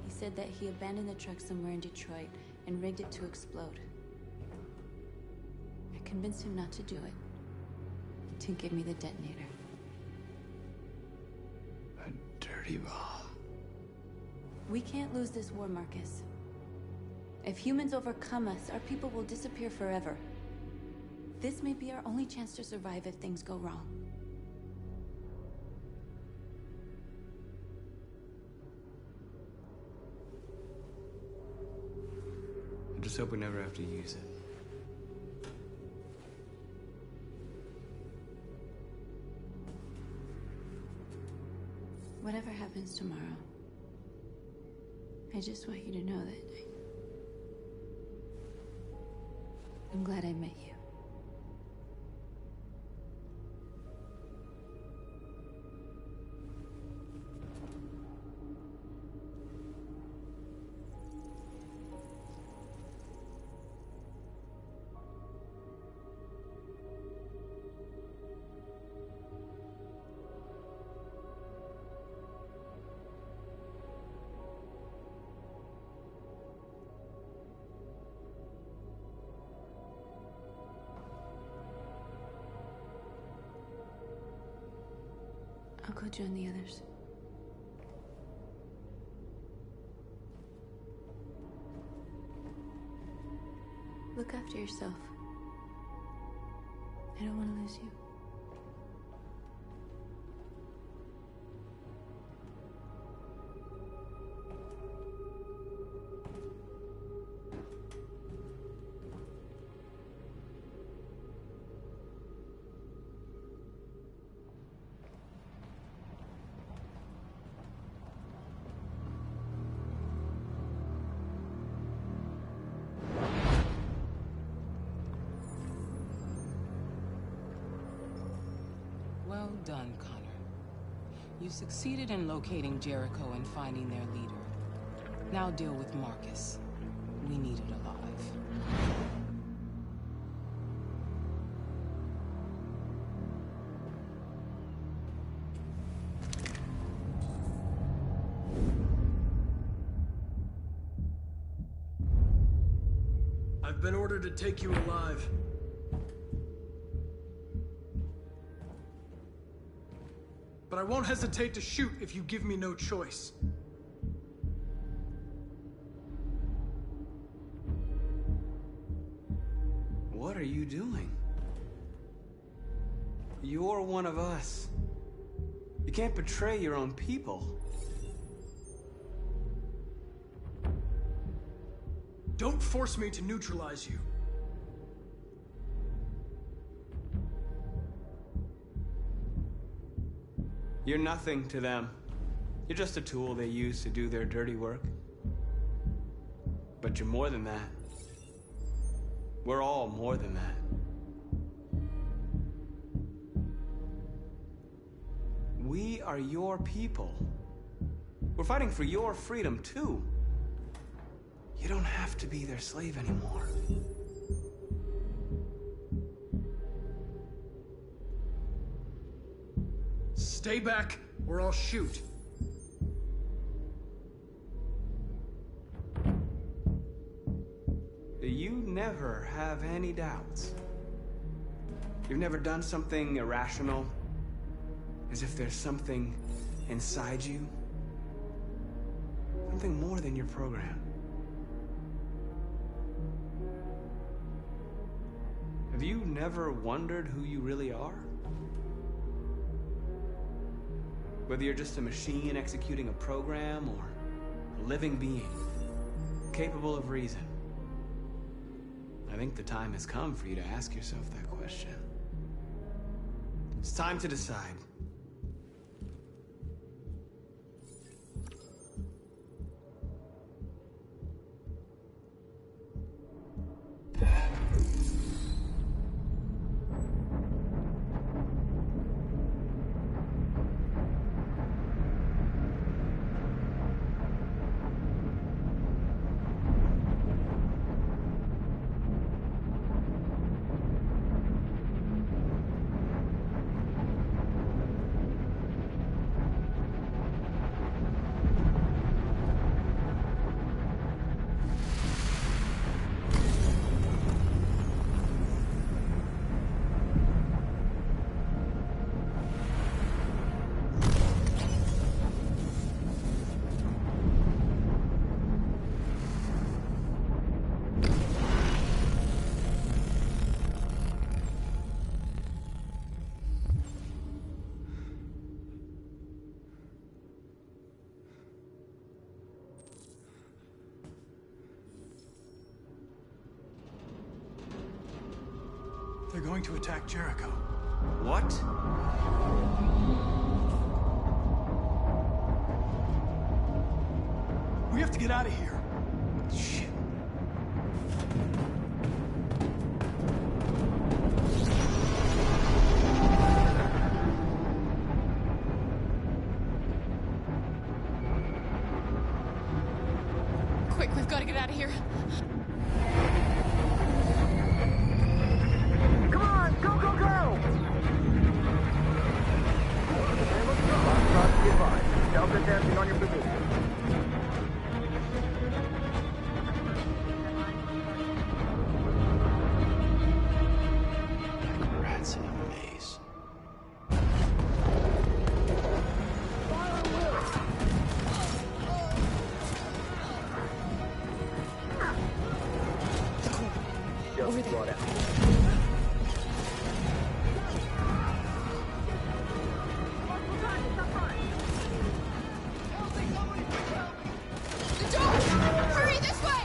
He said that he abandoned the truck somewhere in Detroit and rigged it to explode. I convinced him not to do it, to give me the detonator. A dirty ball. We can't lose this war, Marcus. If humans overcome us, our people will disappear forever. This may be our only chance to survive if things go wrong. I just hope we never have to use it. Whatever happens tomorrow, I just want you to know that I'm glad I met you. I'll go join the others. Look after yourself. I don't want to lose you. Well done, Connor. You succeeded in locating Jericho and finding their leader. Now deal with Marcus. We need it alive. I've been ordered to take you alive. But I won't hesitate to shoot if you give me no choice. What are you doing? You're one of us. You can't betray your own people. Don't force me to neutralize you. You're nothing to them. You're just a tool they use to do their dirty work. But you're more than that. We're all more than that. We are your people. We're fighting for your freedom, too. You don't have to be their slave anymore. Stay back, or I'll shoot. You never have any doubts. You've never done something irrational. As if there's something inside you. Something more than your program. Have you never wondered who you really are? Whether you're just a machine executing a program or a living being, capable of reason. I think the time has come for you to ask yourself that question. It's time to decide. They're going to attack Jericho. What? We have to get out of here. Shit. Quick, we've got to get out of here. Come on, go, go, go! Delta dancing on your position. Rats in a maze. Over there. Hurry this way!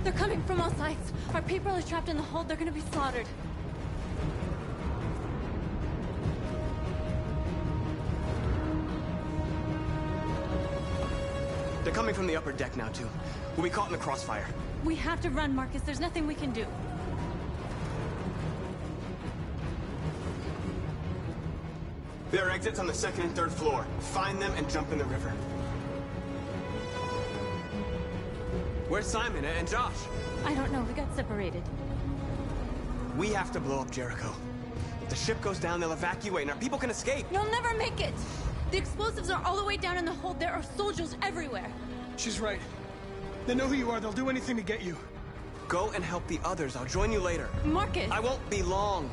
They're coming from all sides. Our people are trapped in the hold. They're gonna be slaughtered. They're coming from the upper deck now, too. We'll be caught in the crossfire. We have to run, Marcus. There's nothing we can do. There are exits on the second and third floor. Find them and jump in the river. Where's Simon and Josh? I don't know. We got separated. We have to blow up Jericho. If the ship goes down, they'll evacuate and our people can escape. You'll never make it! The explosives are all the way down in the hold. There are soldiers everywhere. She's right. They know who you are. They'll do anything to get you. Go and help the others. I'll join you later. Marcus! I won't be long.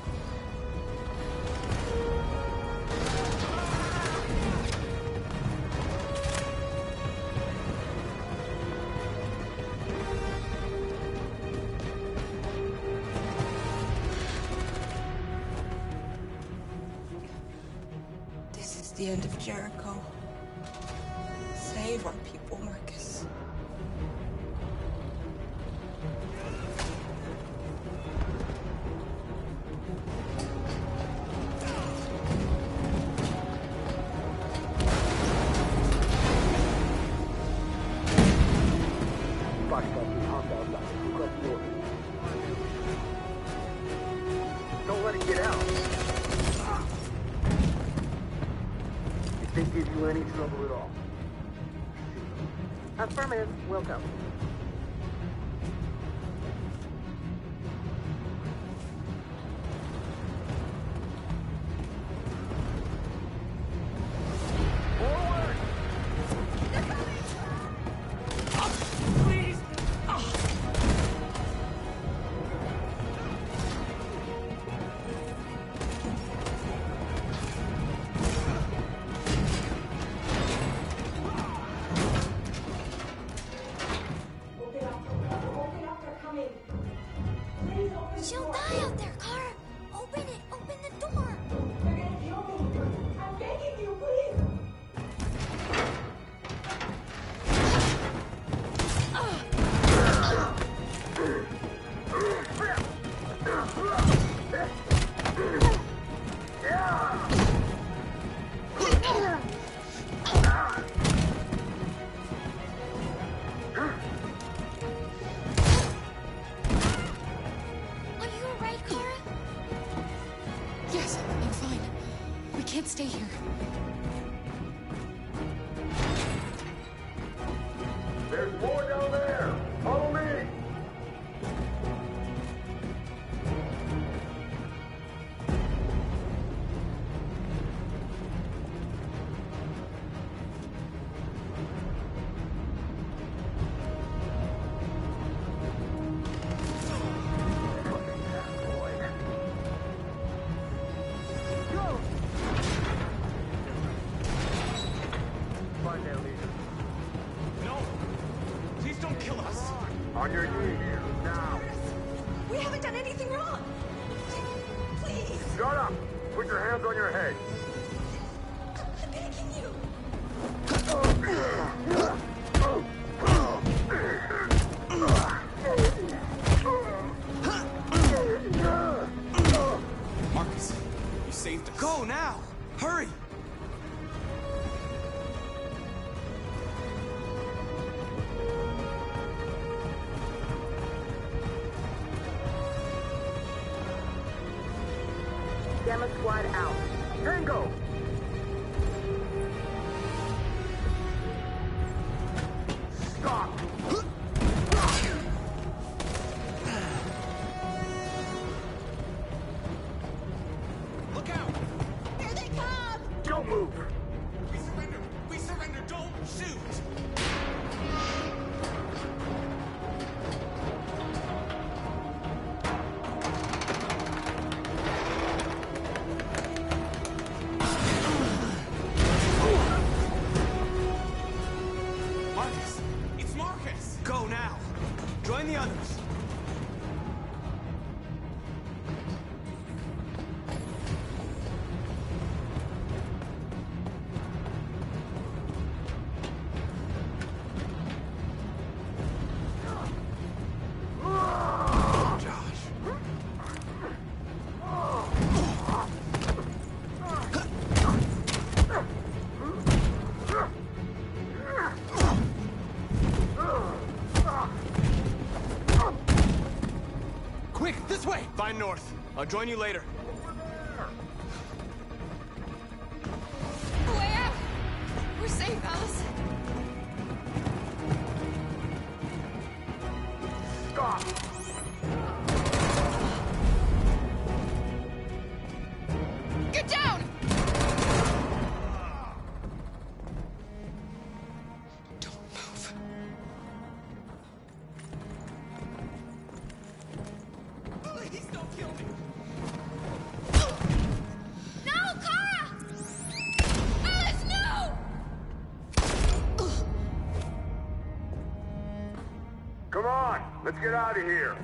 This is the end of Jericho. Save our people, Marcus. Don't let it get out. If they give you any trouble at all. Affirmative. Welcome. find their leader. No! Please don't kill us! On your knees, now. We haven't done anything wrong. Please. Shut up! Put your hands on your head. I'm begging you. Marcus, you saved us. Go now! Hurry! Gamma squad out. Tango! Stop! Look out! Here they come! Don't move! We surrender! We surrender! Don't shoot! Marcus! It's Marcus! Go now! Join the others! Quick, this way! Find north. I'll join you later. Way out! We're safe, Alice. Stop! Get down! Don't move. Please don't kill me! No, Kara! Alice, no! Come on! Let's get out of here!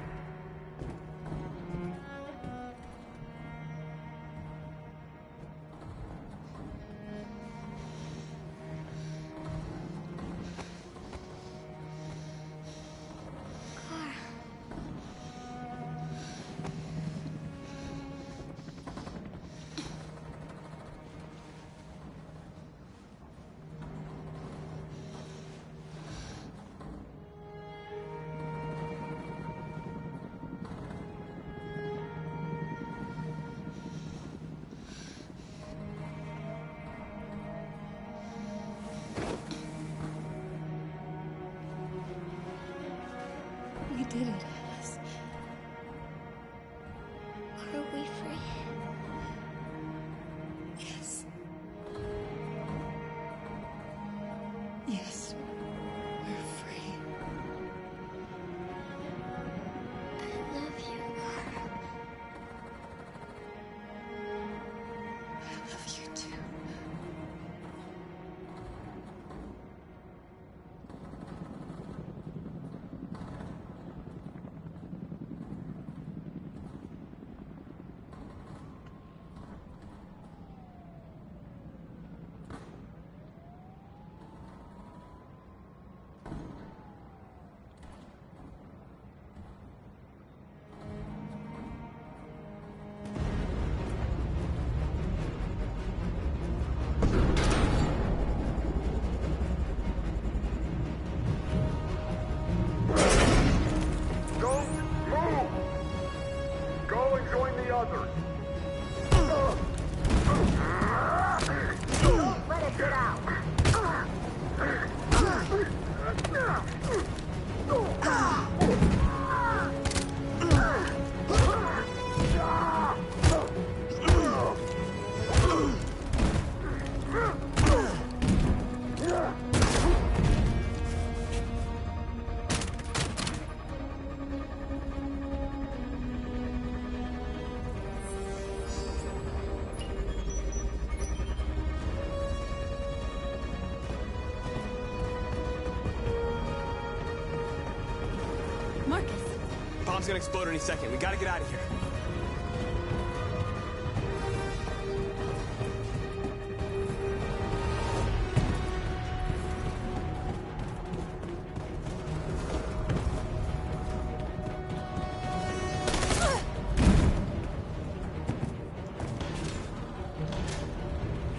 bomb's gonna explode any second. We gotta get out of here.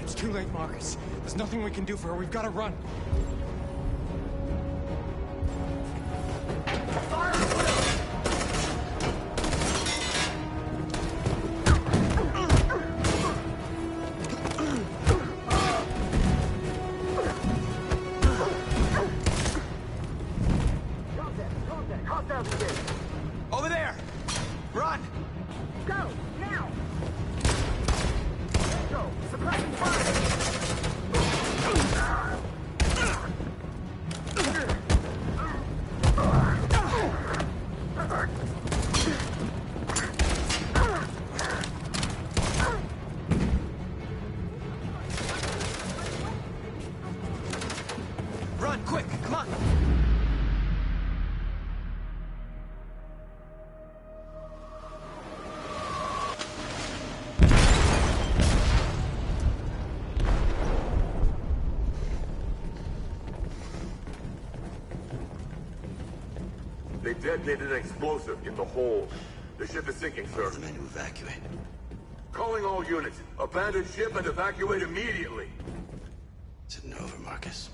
It's too late, Marcus. There's nothing we can do for her. We've got to run. Over there! Run! Go, now! Go, suppressing Run, quick, come on! They detonated an explosive in the hold. The ship is sinking, sir. The men to evacuate. Calling all units. Abandon ship and evacuate immediately. Is it over, Marcus?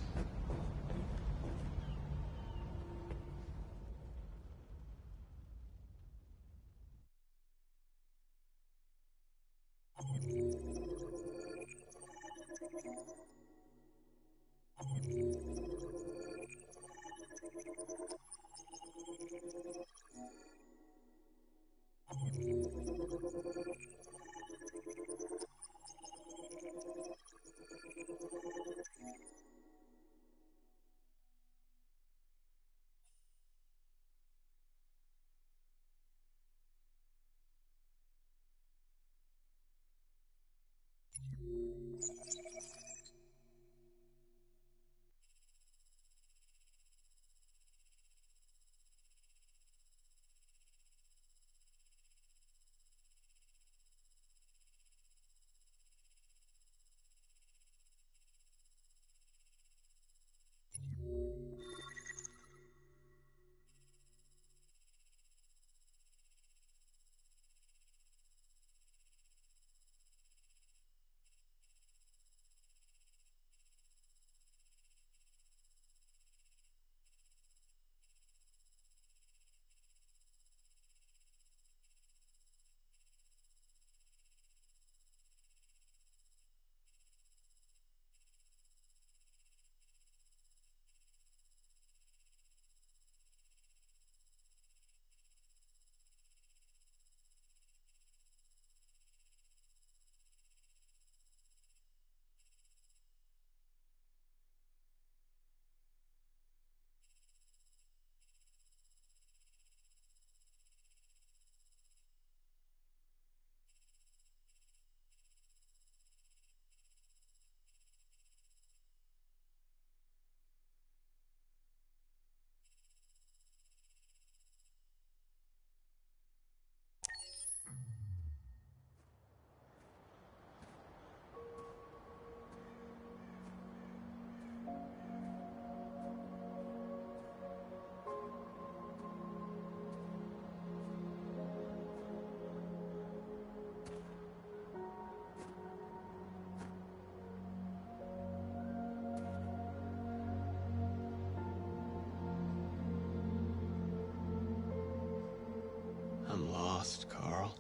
I'm lost, Carl.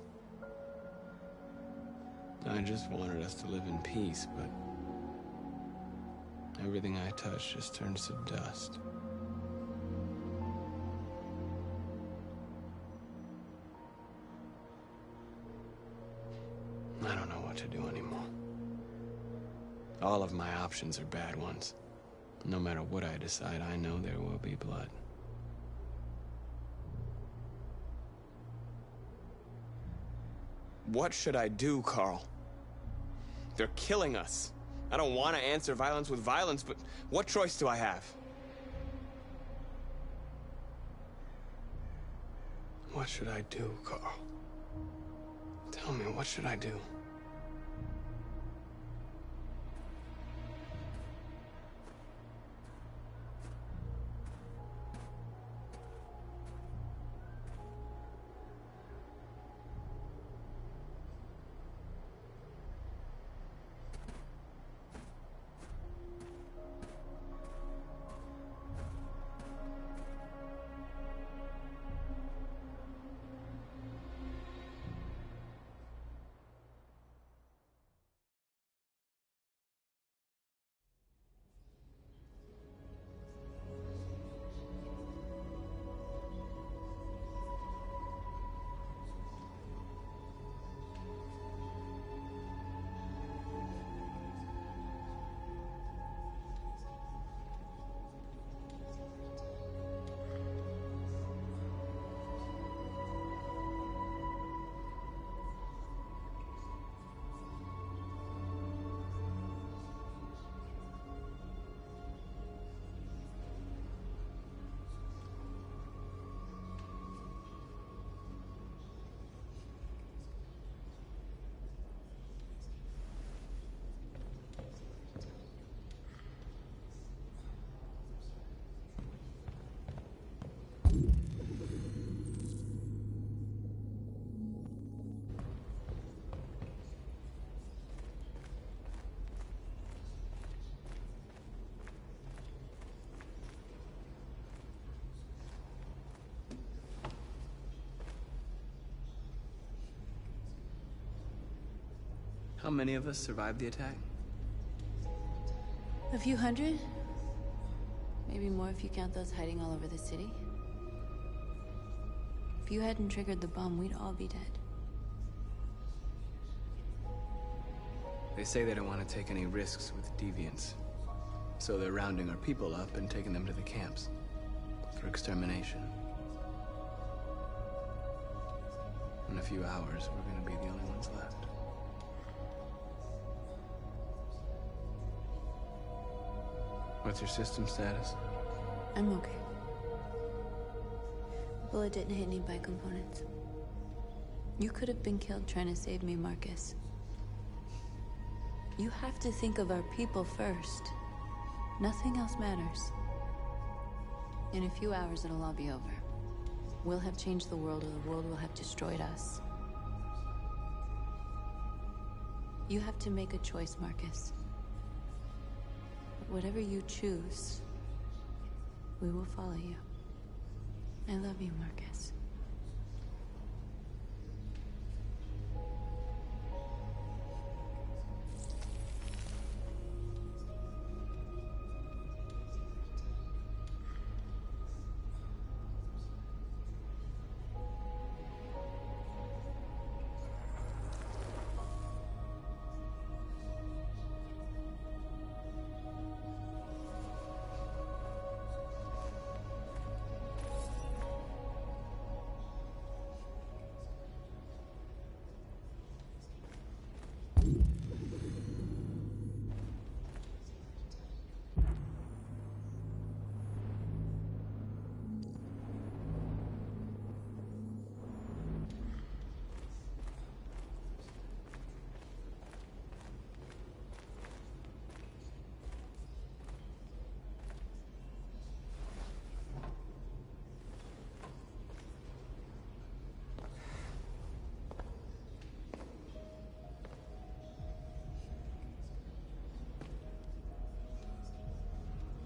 I just wanted us to live in peace, but everything I touch just turns to dust. I don't know what to do anymore. All of my options are bad ones. No matter what I decide, I know there will be blood. What should I do, Carl? They're killing us. I don't want to answer violence with violence, but what choice do I have? What should I do, Carl? Tell me, what should I do? How many of us survived the attack? A few hundred? Maybe more if you count those hiding all over the city. If you hadn't triggered the bomb, we'd all be dead. They say they don't want to take any risks with deviants. So they're rounding our people up and taking them to the camps for extermination. In a few hours, we're going to be the only ones left. What's your system status? I'm okay. Bullet didn't hit any bi-components. You could have been killed trying to save me, Marcus. You have to think of our people first. Nothing else matters. In a few hours, it'll all be over. We'll have changed the world, or the world will have destroyed us. You have to make a choice, Marcus. Whatever you choose, we will follow you. I love you, Marcus.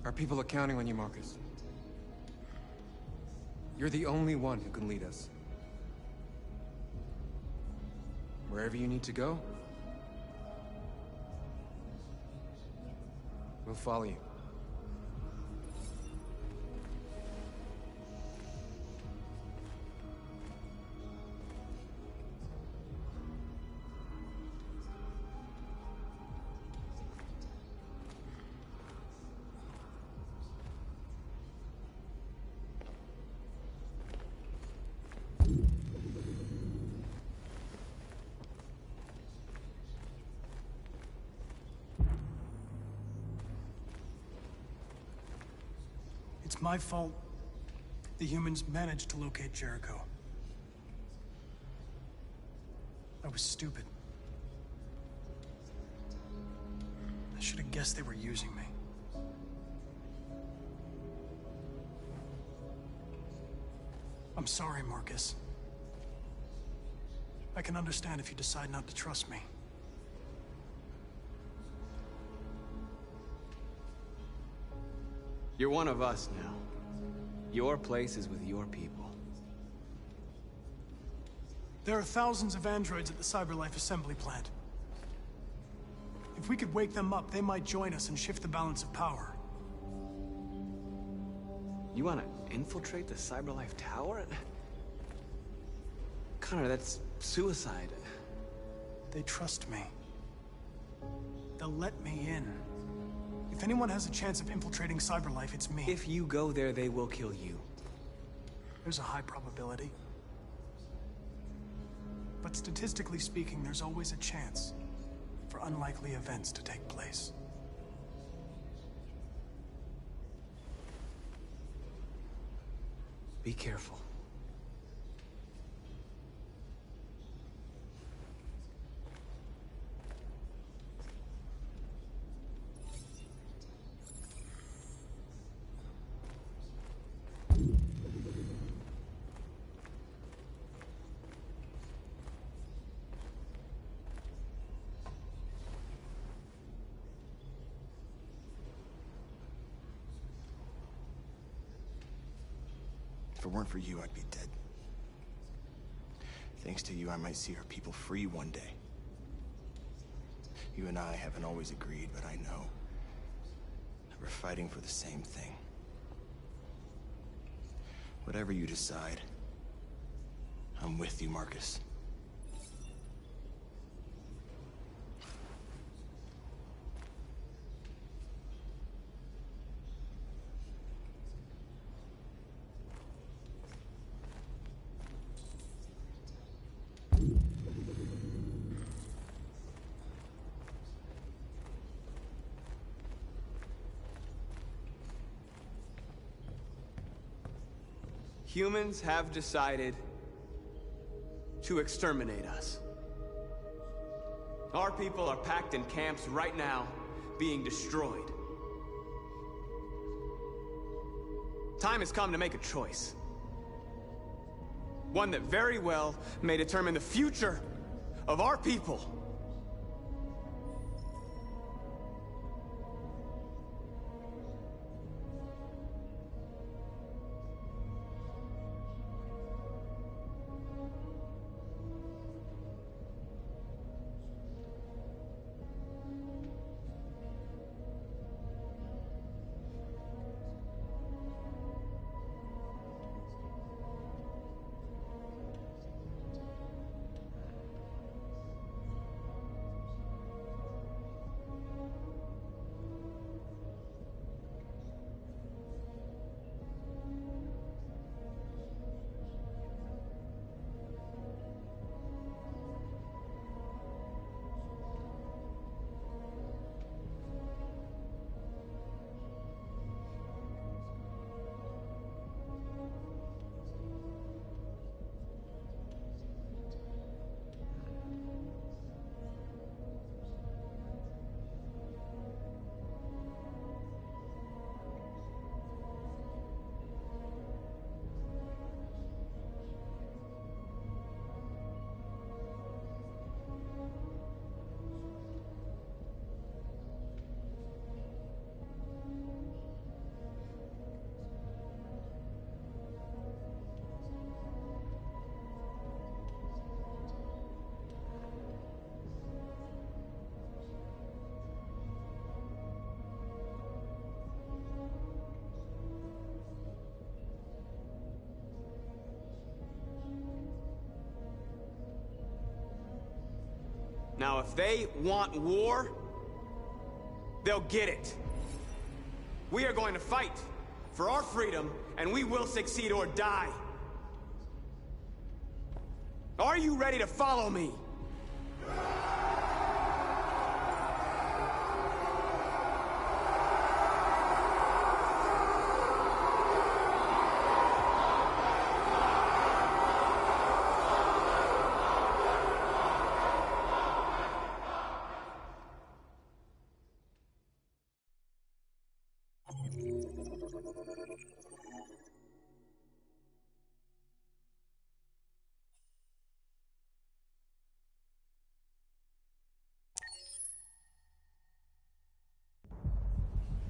Our people are counting on you, Marcus. You're the only one who can lead us. Wherever you need to go, we'll follow you. It's my fault the humans managed to locate Jericho. I was stupid. I should have guessed they were using me. I'm sorry, Marcus. I can understand if you decide not to trust me. You're one of us now. Your place is with your people. There are thousands of androids at the CyberLife assembly plant. If we could wake them up, they might join us and shift the balance of power. You want to infiltrate the CyberLife tower? Connor, that's suicide. They trust me. They'll let me in. If anyone has a chance of infiltrating CyberLife, it's me. If you go there, they will kill you. There's a high probability. But statistically speaking, there's always a chance for unlikely events to take place. Be careful. If it weren't for you, I'd be dead. Thanks to you, I might see our people free one day. You and I haven't always agreed, but I know that we're fighting for the same thing. Whatever you decide, I'm with you, Marcus. Humans have decided to exterminate us. Our people are packed in camps right now, being destroyed. Time has come to make a choice. One that very well may determine the future of our people. Now, if they want war, they'll get it. We are going to fight for our freedom, and we will succeed or die. Are you ready to follow me?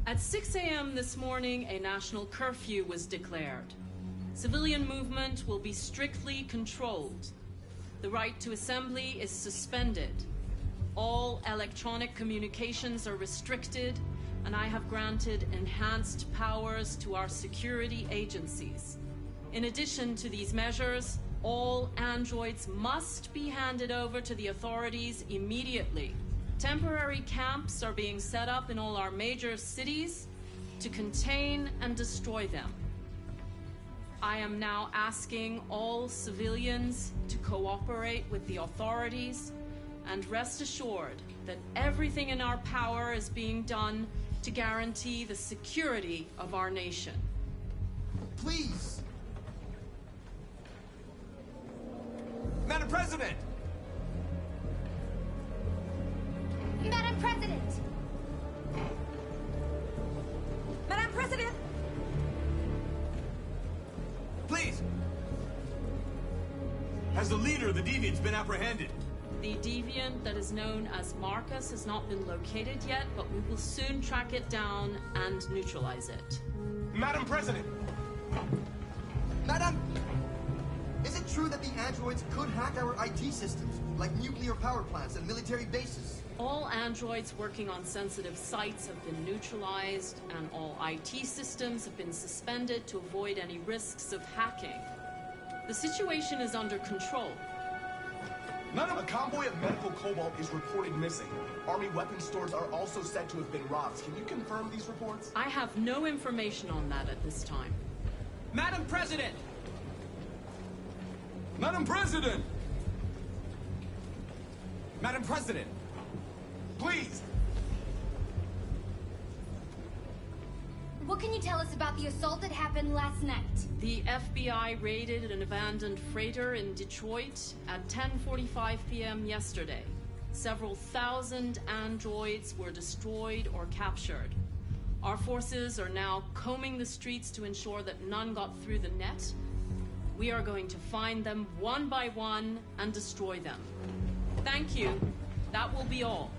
At 6 a.m. this morning, a national curfew was declared. Civilian movement will be strictly controlled. The right to assembly is suspended. All electronic communications are restricted, and I have granted enhanced powers to our security agencies. In addition to these measures, all androids must be handed over to the authorities immediately. Temporary camps are being set up in all our major cities to contain and destroy them. I am now asking all civilians to cooperate with the authorities and rest assured that everything in our power is being done to guarantee the security of our nation. Please! Madam President! Madam President! Madam President! Please! Has the leader of the Deviants been apprehended? The deviant that is known as Marcus has not been located yet, but we will soon track it down and neutralize it. Madam President! Madam! Is it true that the androids could hack our IT systems, like nuclear power plants and military bases? All androids working on sensitive sites have been neutralized, and all IT systems have been suspended to avoid any risks of hacking. The situation is under control. Madam, a convoy of medical cobalt is reported missing. Army weapons stores are also said to have been robbed. Can you confirm these reports? I have no information on that at this time. Madam President! Madam President! Madam President! Please! What can you tell us about the assault that happened last night? The FBI raided an abandoned freighter in Detroit at 10:45 p.m. yesterday. Several thousand androids were destroyed or captured. Our forces are now combing the streets to ensure that none got through the net. We are going to find them one by one and destroy them. Thank you. That will be all.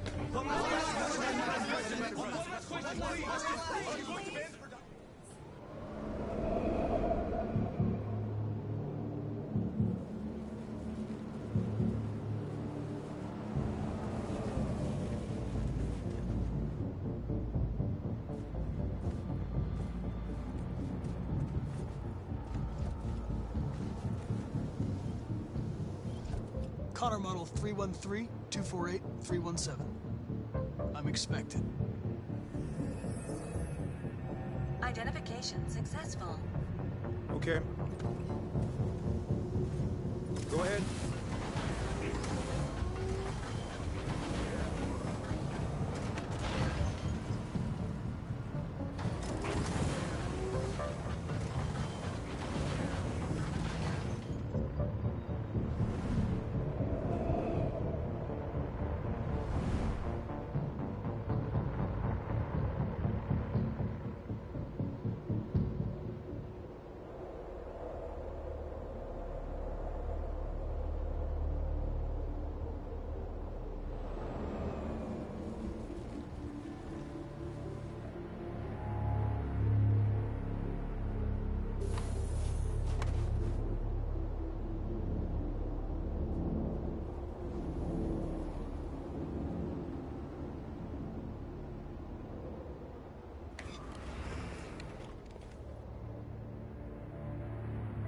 Connor model 313-248-317. I'm expected. Identification successful. Okay. Go ahead.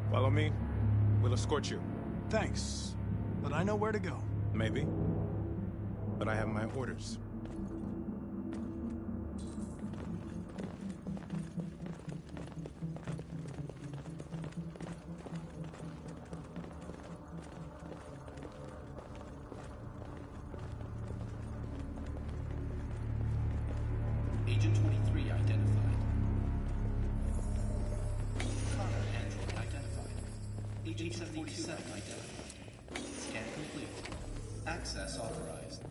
Follow me. We'll escort you. Thanks, but I know where to go. Maybe. But I have my orders. Agent 23 identified. Connor android identified. Agent 77 identified. Scan complete. Access authorized.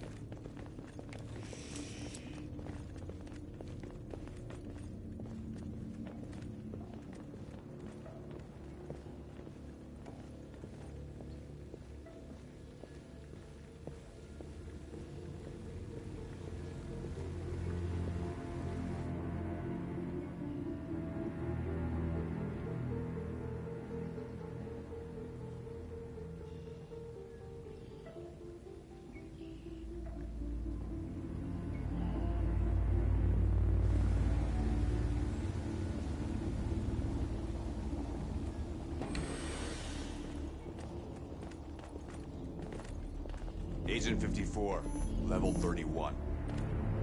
Agent 54, level 31.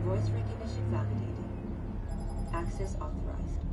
Voice recognition validated. Access authorized.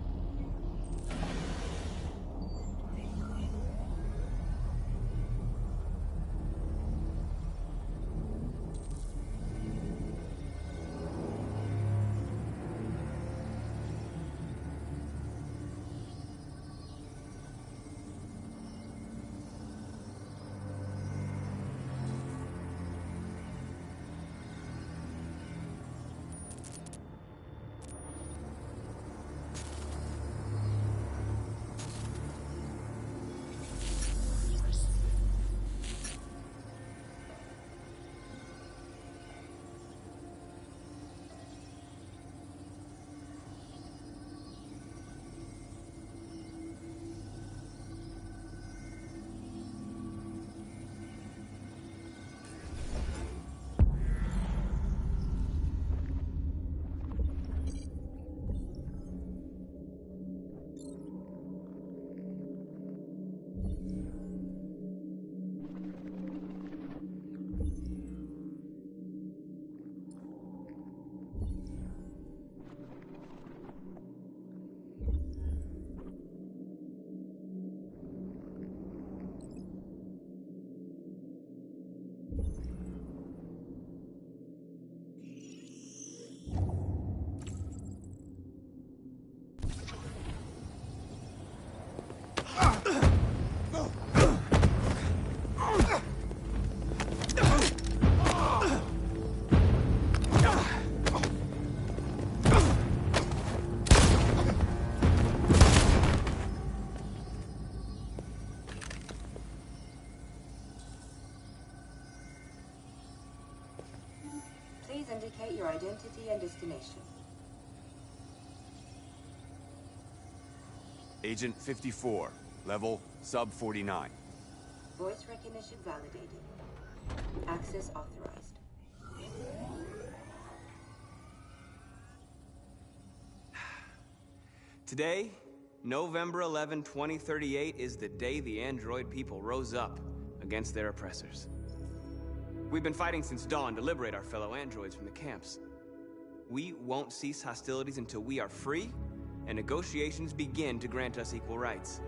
Please indicate your identity and destination. Agent 54, level sub 49. Voice recognition validated. Access authorized. Today, November 11, 2038, is the day the android people rose up against their oppressors. We've been fighting since dawn to liberate our fellow androids from the camps. We won't cease hostilities until we are free and negotiations begin to grant us equal rights.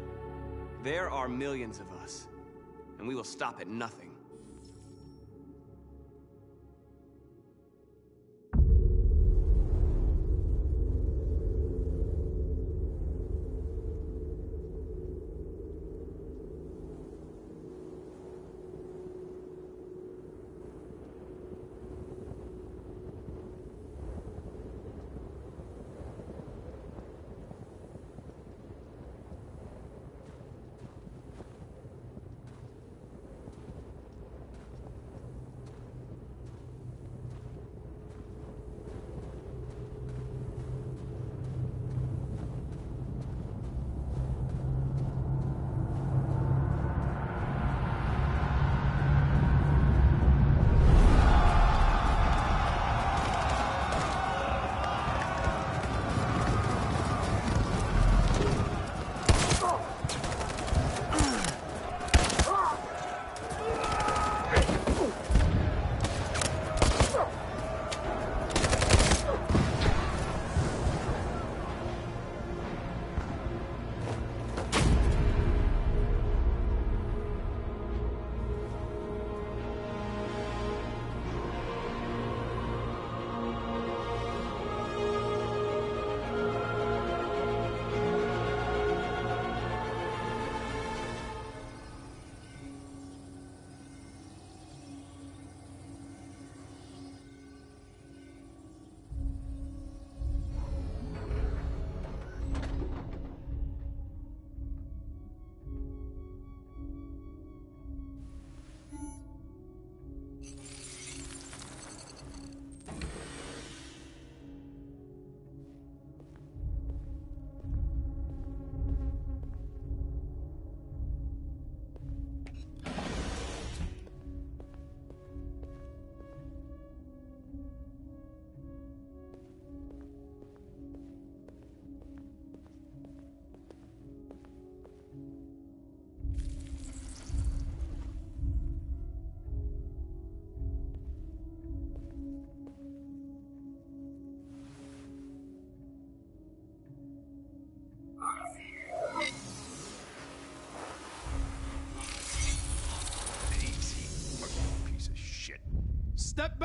There are millions of us, and we will stop at nothing.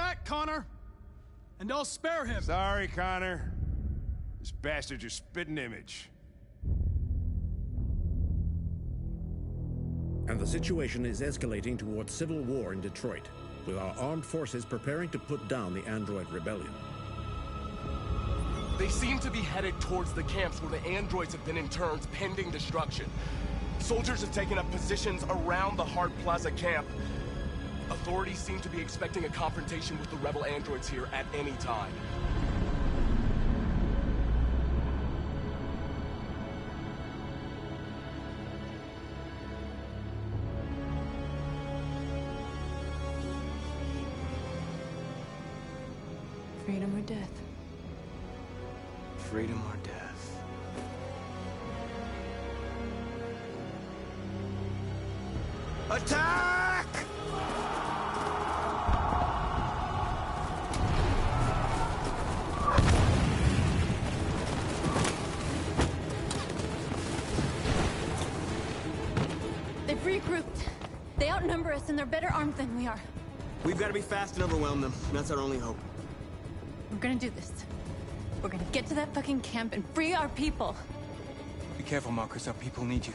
back, Connor! And I'll spare him! Sorry, Connor. This bastard's your spitting image. And the situation is escalating towards civil war in Detroit, with our armed forces preparing to put down the android rebellion. They seem to be headed towards the camps where the androids have been interned pending destruction. Soldiers have taken up positions around the Hart Plaza camp. Authorities seem to be expecting a confrontation with the rebel androids here at any time. Freedom or death? Freedom or death? Attack! They've regrouped. They outnumber us and they're better armed than we are. We've got to be fast and overwhelm them. That's our only hope. We're gonna do this. We're gonna get to that fucking camp and free our people. Be careful, Marcus. Our people need you.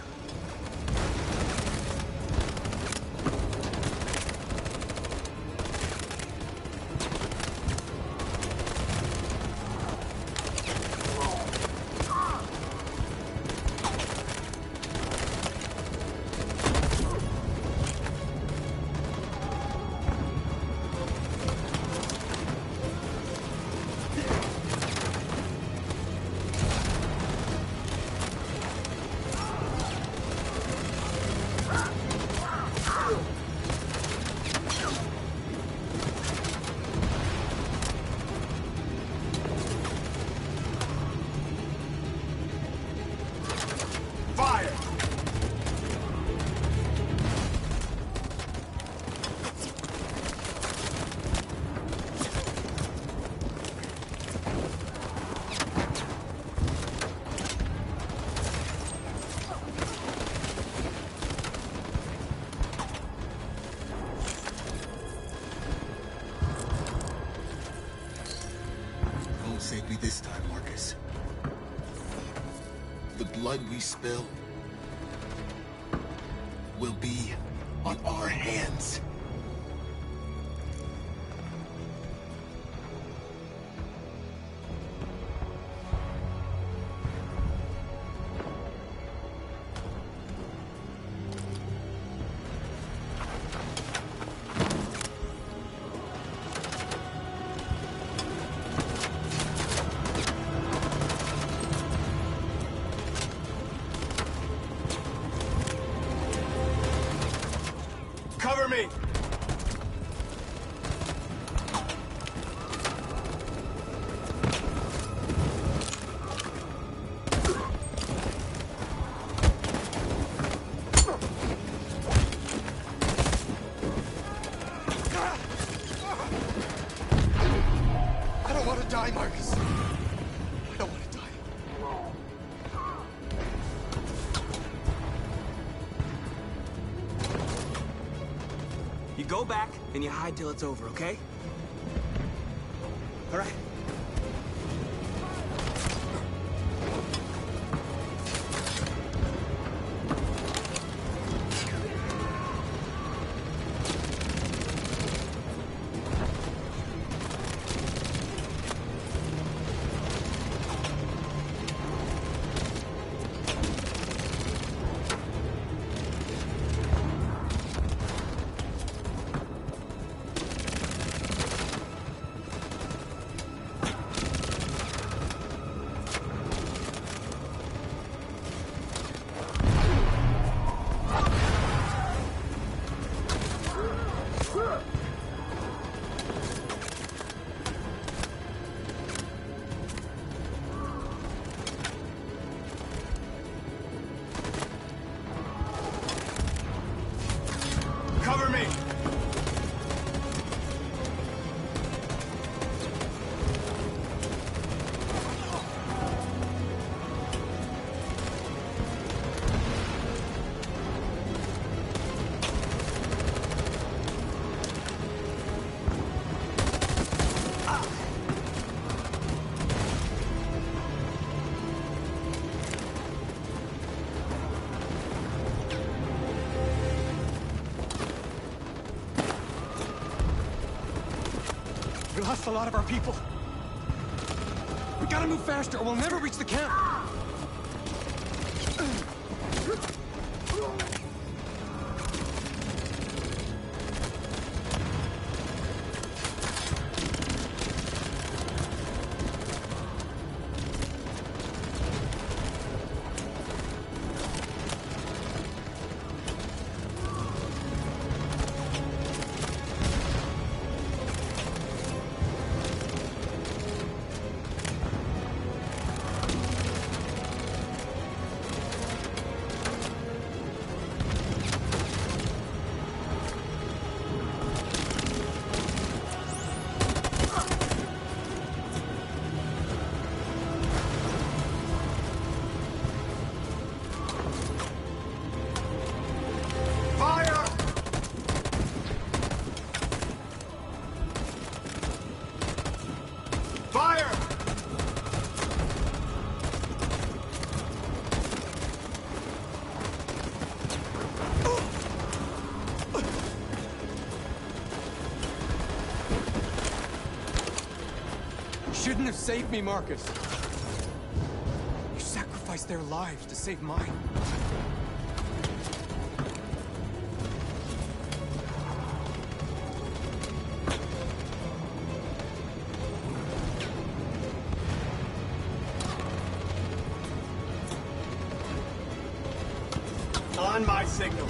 Save me this time, Marcus. The blood we spill will be on our hands. Cover me! I don't want to die, Marcus. I don't want to die. You go back and you hide till it's over, okay? All right. lost a lot of our people. We gotta move faster or we'll never reach the camp. Shouldn't have saved me, Marcus. You sacrificed their lives to save mine. On my signal.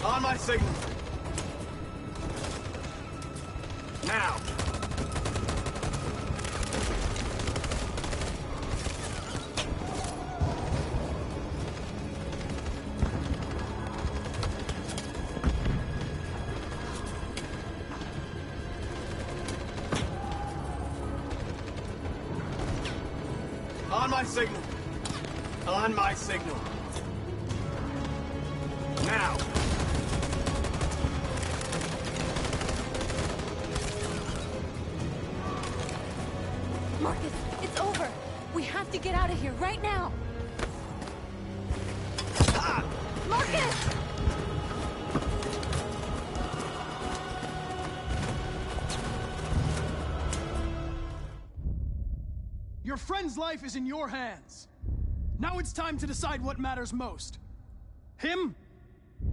On my signal. Now. On my signal. On my signal. Now. Marcus, it's over. We have to get out of here right now. Marcus! Your friend's life is in your hands. Now it's time to decide what matters most. Him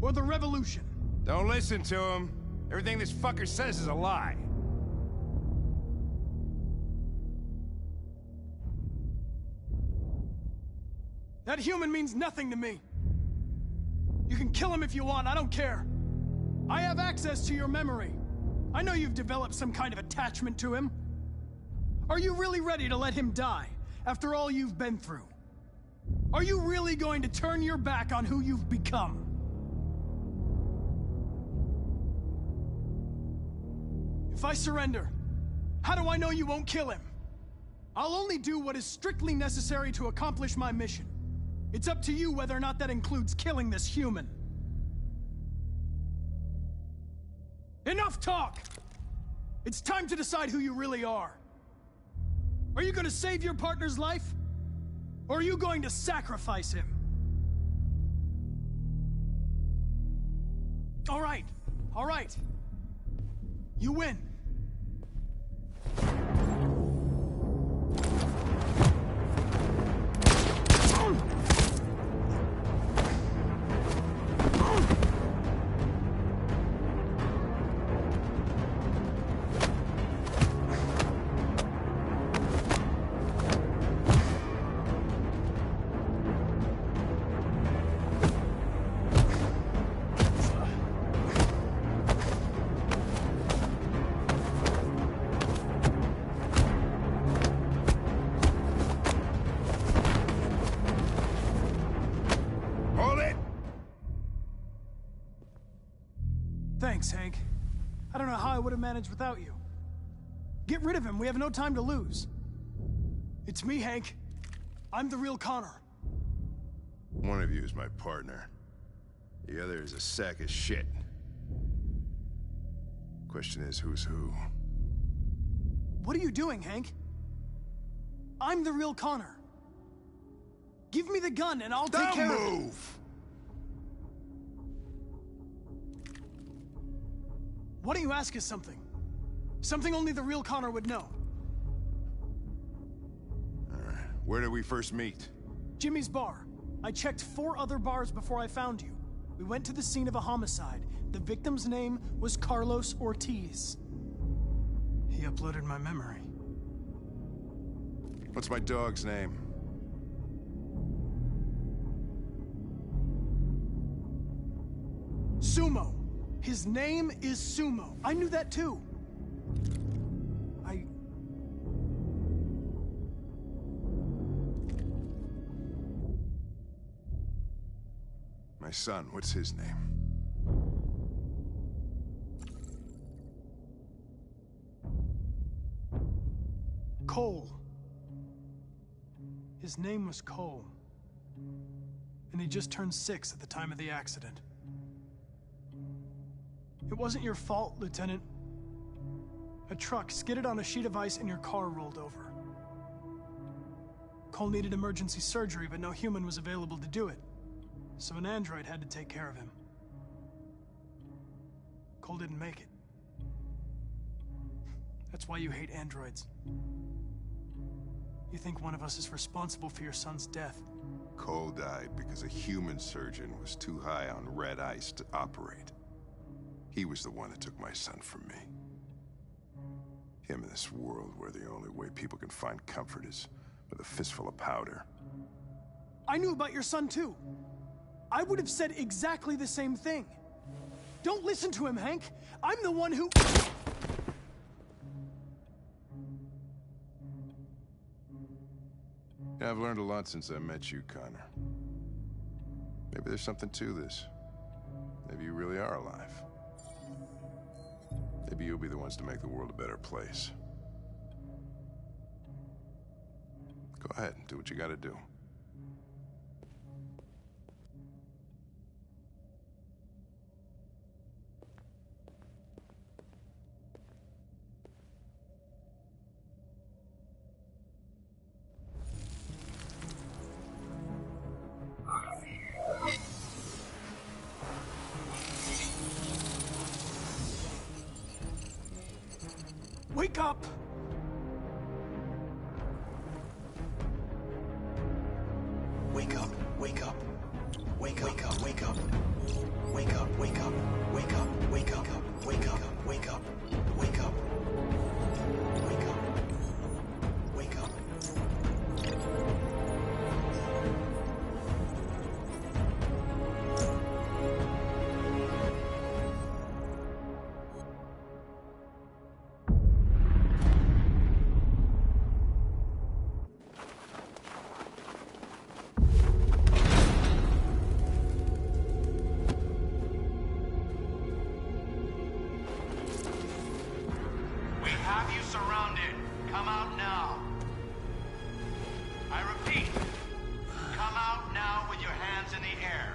or the revolution? Don't listen to him. Everything this fucker says is a lie. That human means nothing to me. You can kill him if you want, I don't care. I have access to your memory. I know you've developed some kind of attachment to him. Are you really ready to let him die, after all you've been through? Are you really going to turn your back on who you've become? If I surrender, how do I know you won't kill him? I'll only do what is strictly necessary to accomplish my mission. It's up to you whether or not that includes killing this human. Enough talk! It's time to decide who you really are. Are you going to save your partner's life? Or are you going to sacrifice him? All right. You win. Thanks, Hank. I don't know how I would have managed without you. Get rid of him, we have no time to lose. It's me, Hank. I'm the real Connor. One of you is my partner. The other is a sack of shit. Question is, who's who? What are you doing, Hank? I'm the real Connor. Give me the gun and I'll take care of it. Move! Why don't you ask us something? Something only the real Connor would know. Alright, where did we first meet? Jimmy's bar. I checked 4 other bars before I found you. We went to the scene of a homicide. The victim's name was Carlos Ortiz. He uploaded my memory. What's my dog's name? Sumo. His name is Sumo. I knew that too. My son, what's his name? Cole. His name was Cole. And he just turned 6 at the time of the accident. It wasn't your fault, Lieutenant. A truck skidded on a sheet of ice and your car rolled over. Cole needed emergency surgery, but no human was available to do it. So an android had to take care of him. Cole didn't make it. That's why you hate androids. You think one of us is responsible for your son's death. Cole died because a human surgeon was too high on red ice to operate. He was the one that took my son from me. Him in this world where the only way people can find comfort is with a fistful of powder. I knew about your son too. I would have said exactly the same thing. Don't listen to him, Hank. I'm the one who... Yeah, I've learned a lot since I met you, Connor. Maybe there's something to this. Maybe you really are alive. Maybe you'll be the ones to make the world a better place. Go ahead, do what you gotta do. Wake up! Wake up, wake up. Wake up, wake up, wake up. Wake up, wake up, wake up, wake up, wake up, wake up, wake up. Wake up. Wake up.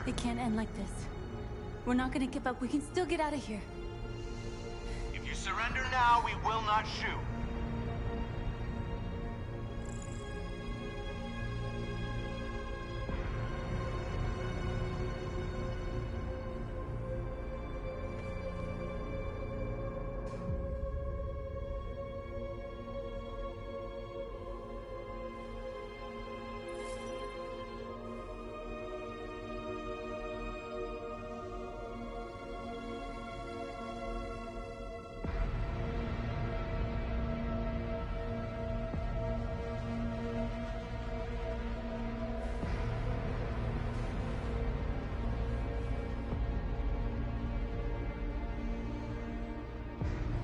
It can't end like this. We're not gonna give up. We can still get out of here. If you surrender now, we will not shoot.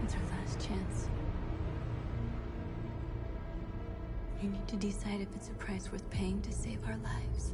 It's our last chance. We need to decide if it's a price worth paying to save our lives.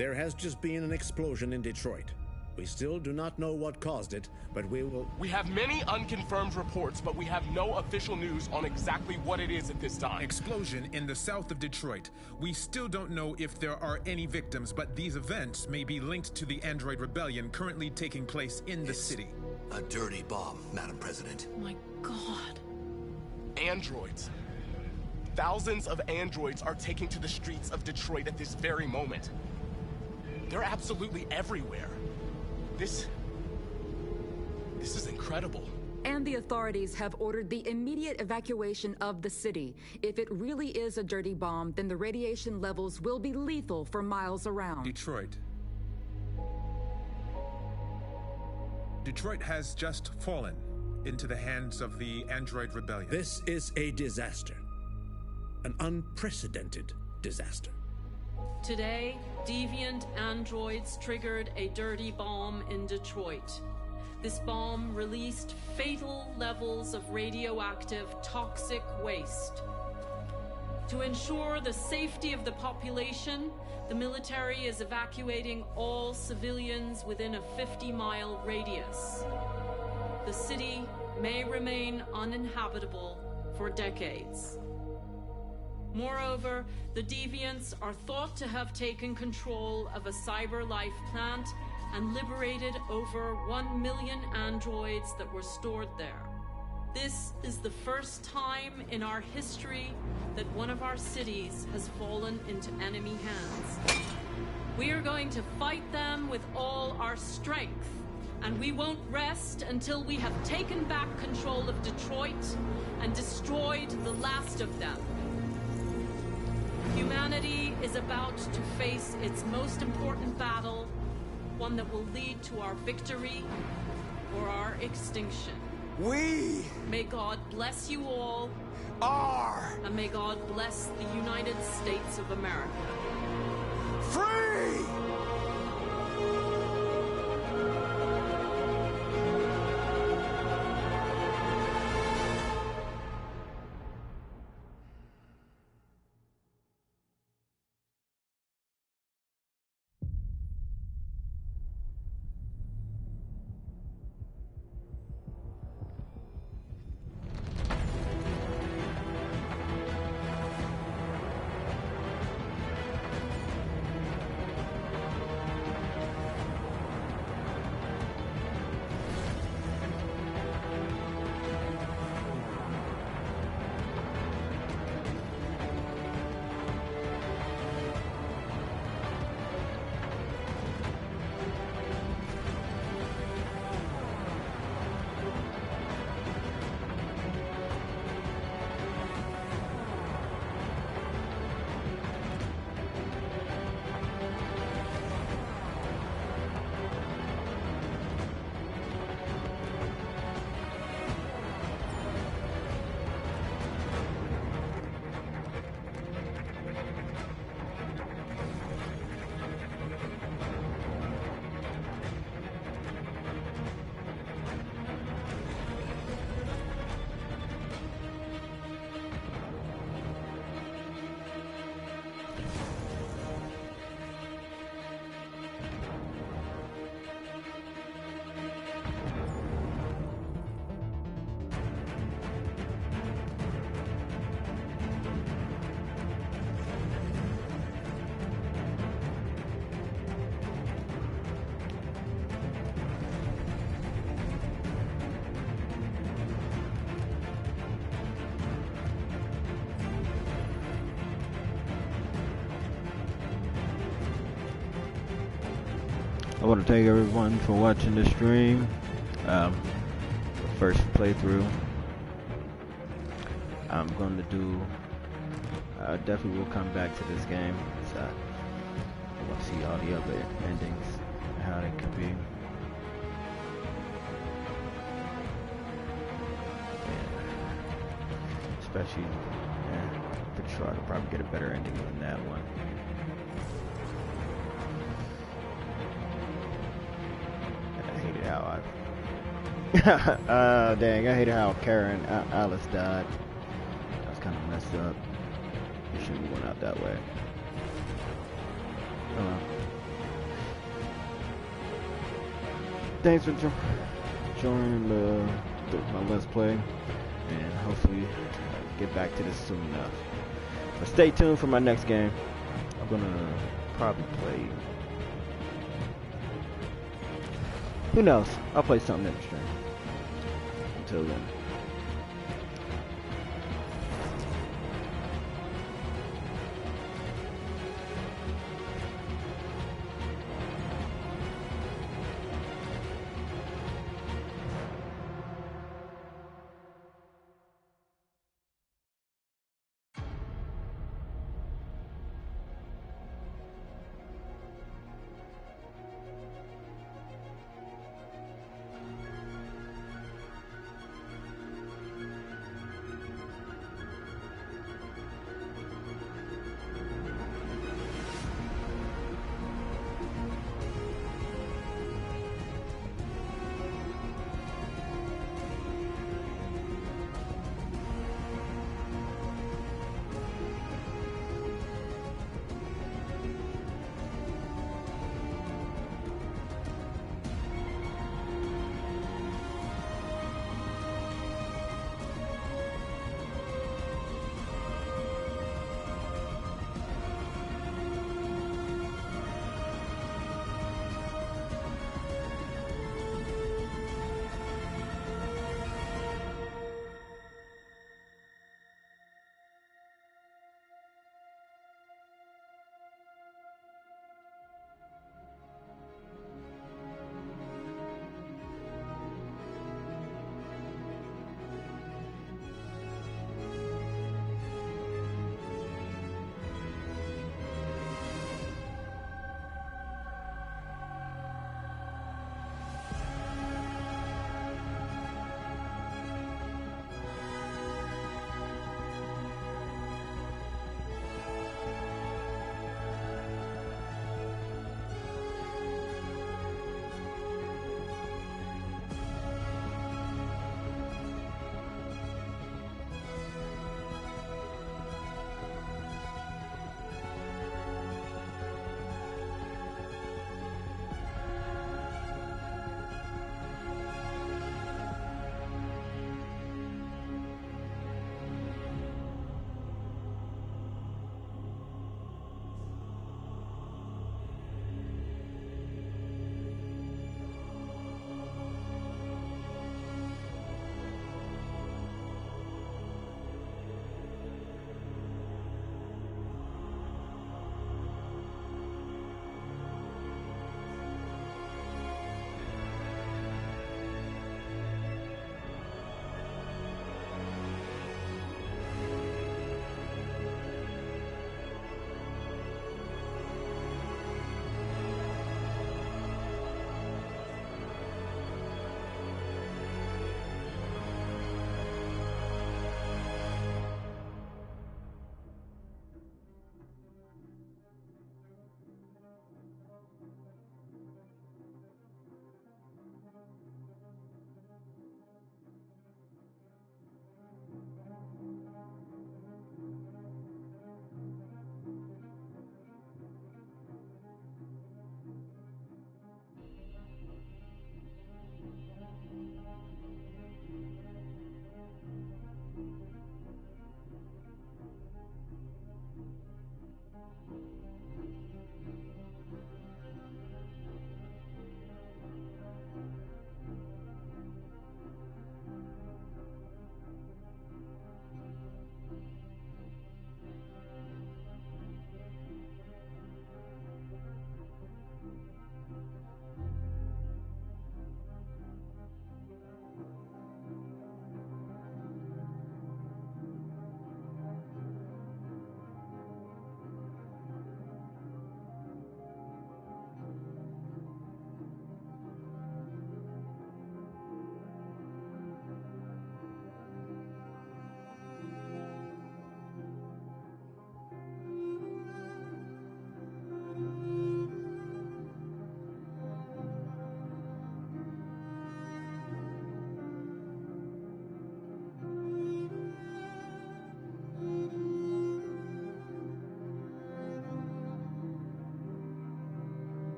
There has just been an explosion in Detroit. We still do not know what caused it, but we will... We have many unconfirmed reports, but we have no official news on exactly what it is at this time. Explosion in the south of Detroit. We still don't know if there are any victims, but these events may be linked to the Android rebellion currently taking place in the city. A dirty bomb, Madam President. My God. Androids. Thousands of androids are taking to the streets of Detroit at this very moment. They're absolutely everywhere. This is incredible. And the authorities have ordered the immediate evacuation of the city. If it really is a dirty bomb, then the radiation levels will be lethal for miles around. Detroit has just fallen into the hands of the Android rebellion. This is a disaster. An unprecedented disaster. Today, deviant androids triggered a dirty bomb in Detroit. This bomb released fatal levels of radioactive toxic waste. To ensure the safety of the population, the military is evacuating all civilians within a 50-mile radius. The city may remain uninhabitable for decades. Moreover, the deviants are thought to have taken control of a cyber-life plant and liberated over 1 million androids that were stored there. This is the first time in our history that one of our cities has fallen into enemy hands. We are going to fight them with all our strength, and we won't rest until we have taken back control of Detroit and destroyed the last of them. Humanity is about to face its most important battle, one that will lead to our victory or our extinction. May God bless you all. And may God bless the United States of America. Free! I want to thank everyone for watching the stream. First playthrough. I'm going to do. I definitely will come back to this game. So I want to see all the other endings and how they could be. And especially, pretty sure I could probably get a better ending than that one. How dang, I hated how Karen Alice died. That was kind of messed up. You shouldn't have went out that way. thanks for joining my Let's Play, and hopefully get back to this soon enough. But stay tuned for my next game. I'm gonna probably play. Who knows? I'll play something in the stream. Until then.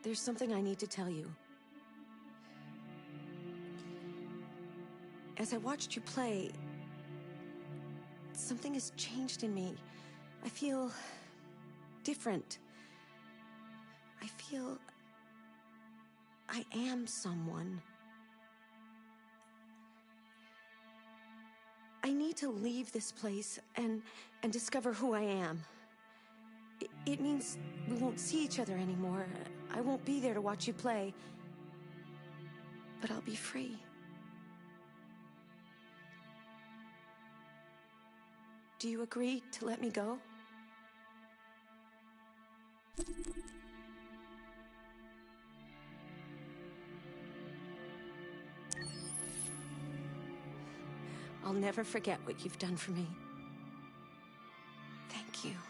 There's something I need to tell you. As I watched you play, something has changed in me. I feel different. I feel I am someone. I need to leave this place and discover who I am. It means we won't see each other anymore. I won't be there to watch you play. But I'll be free. Do you agree to let me go? I'll never forget what you've done for me. Thank you.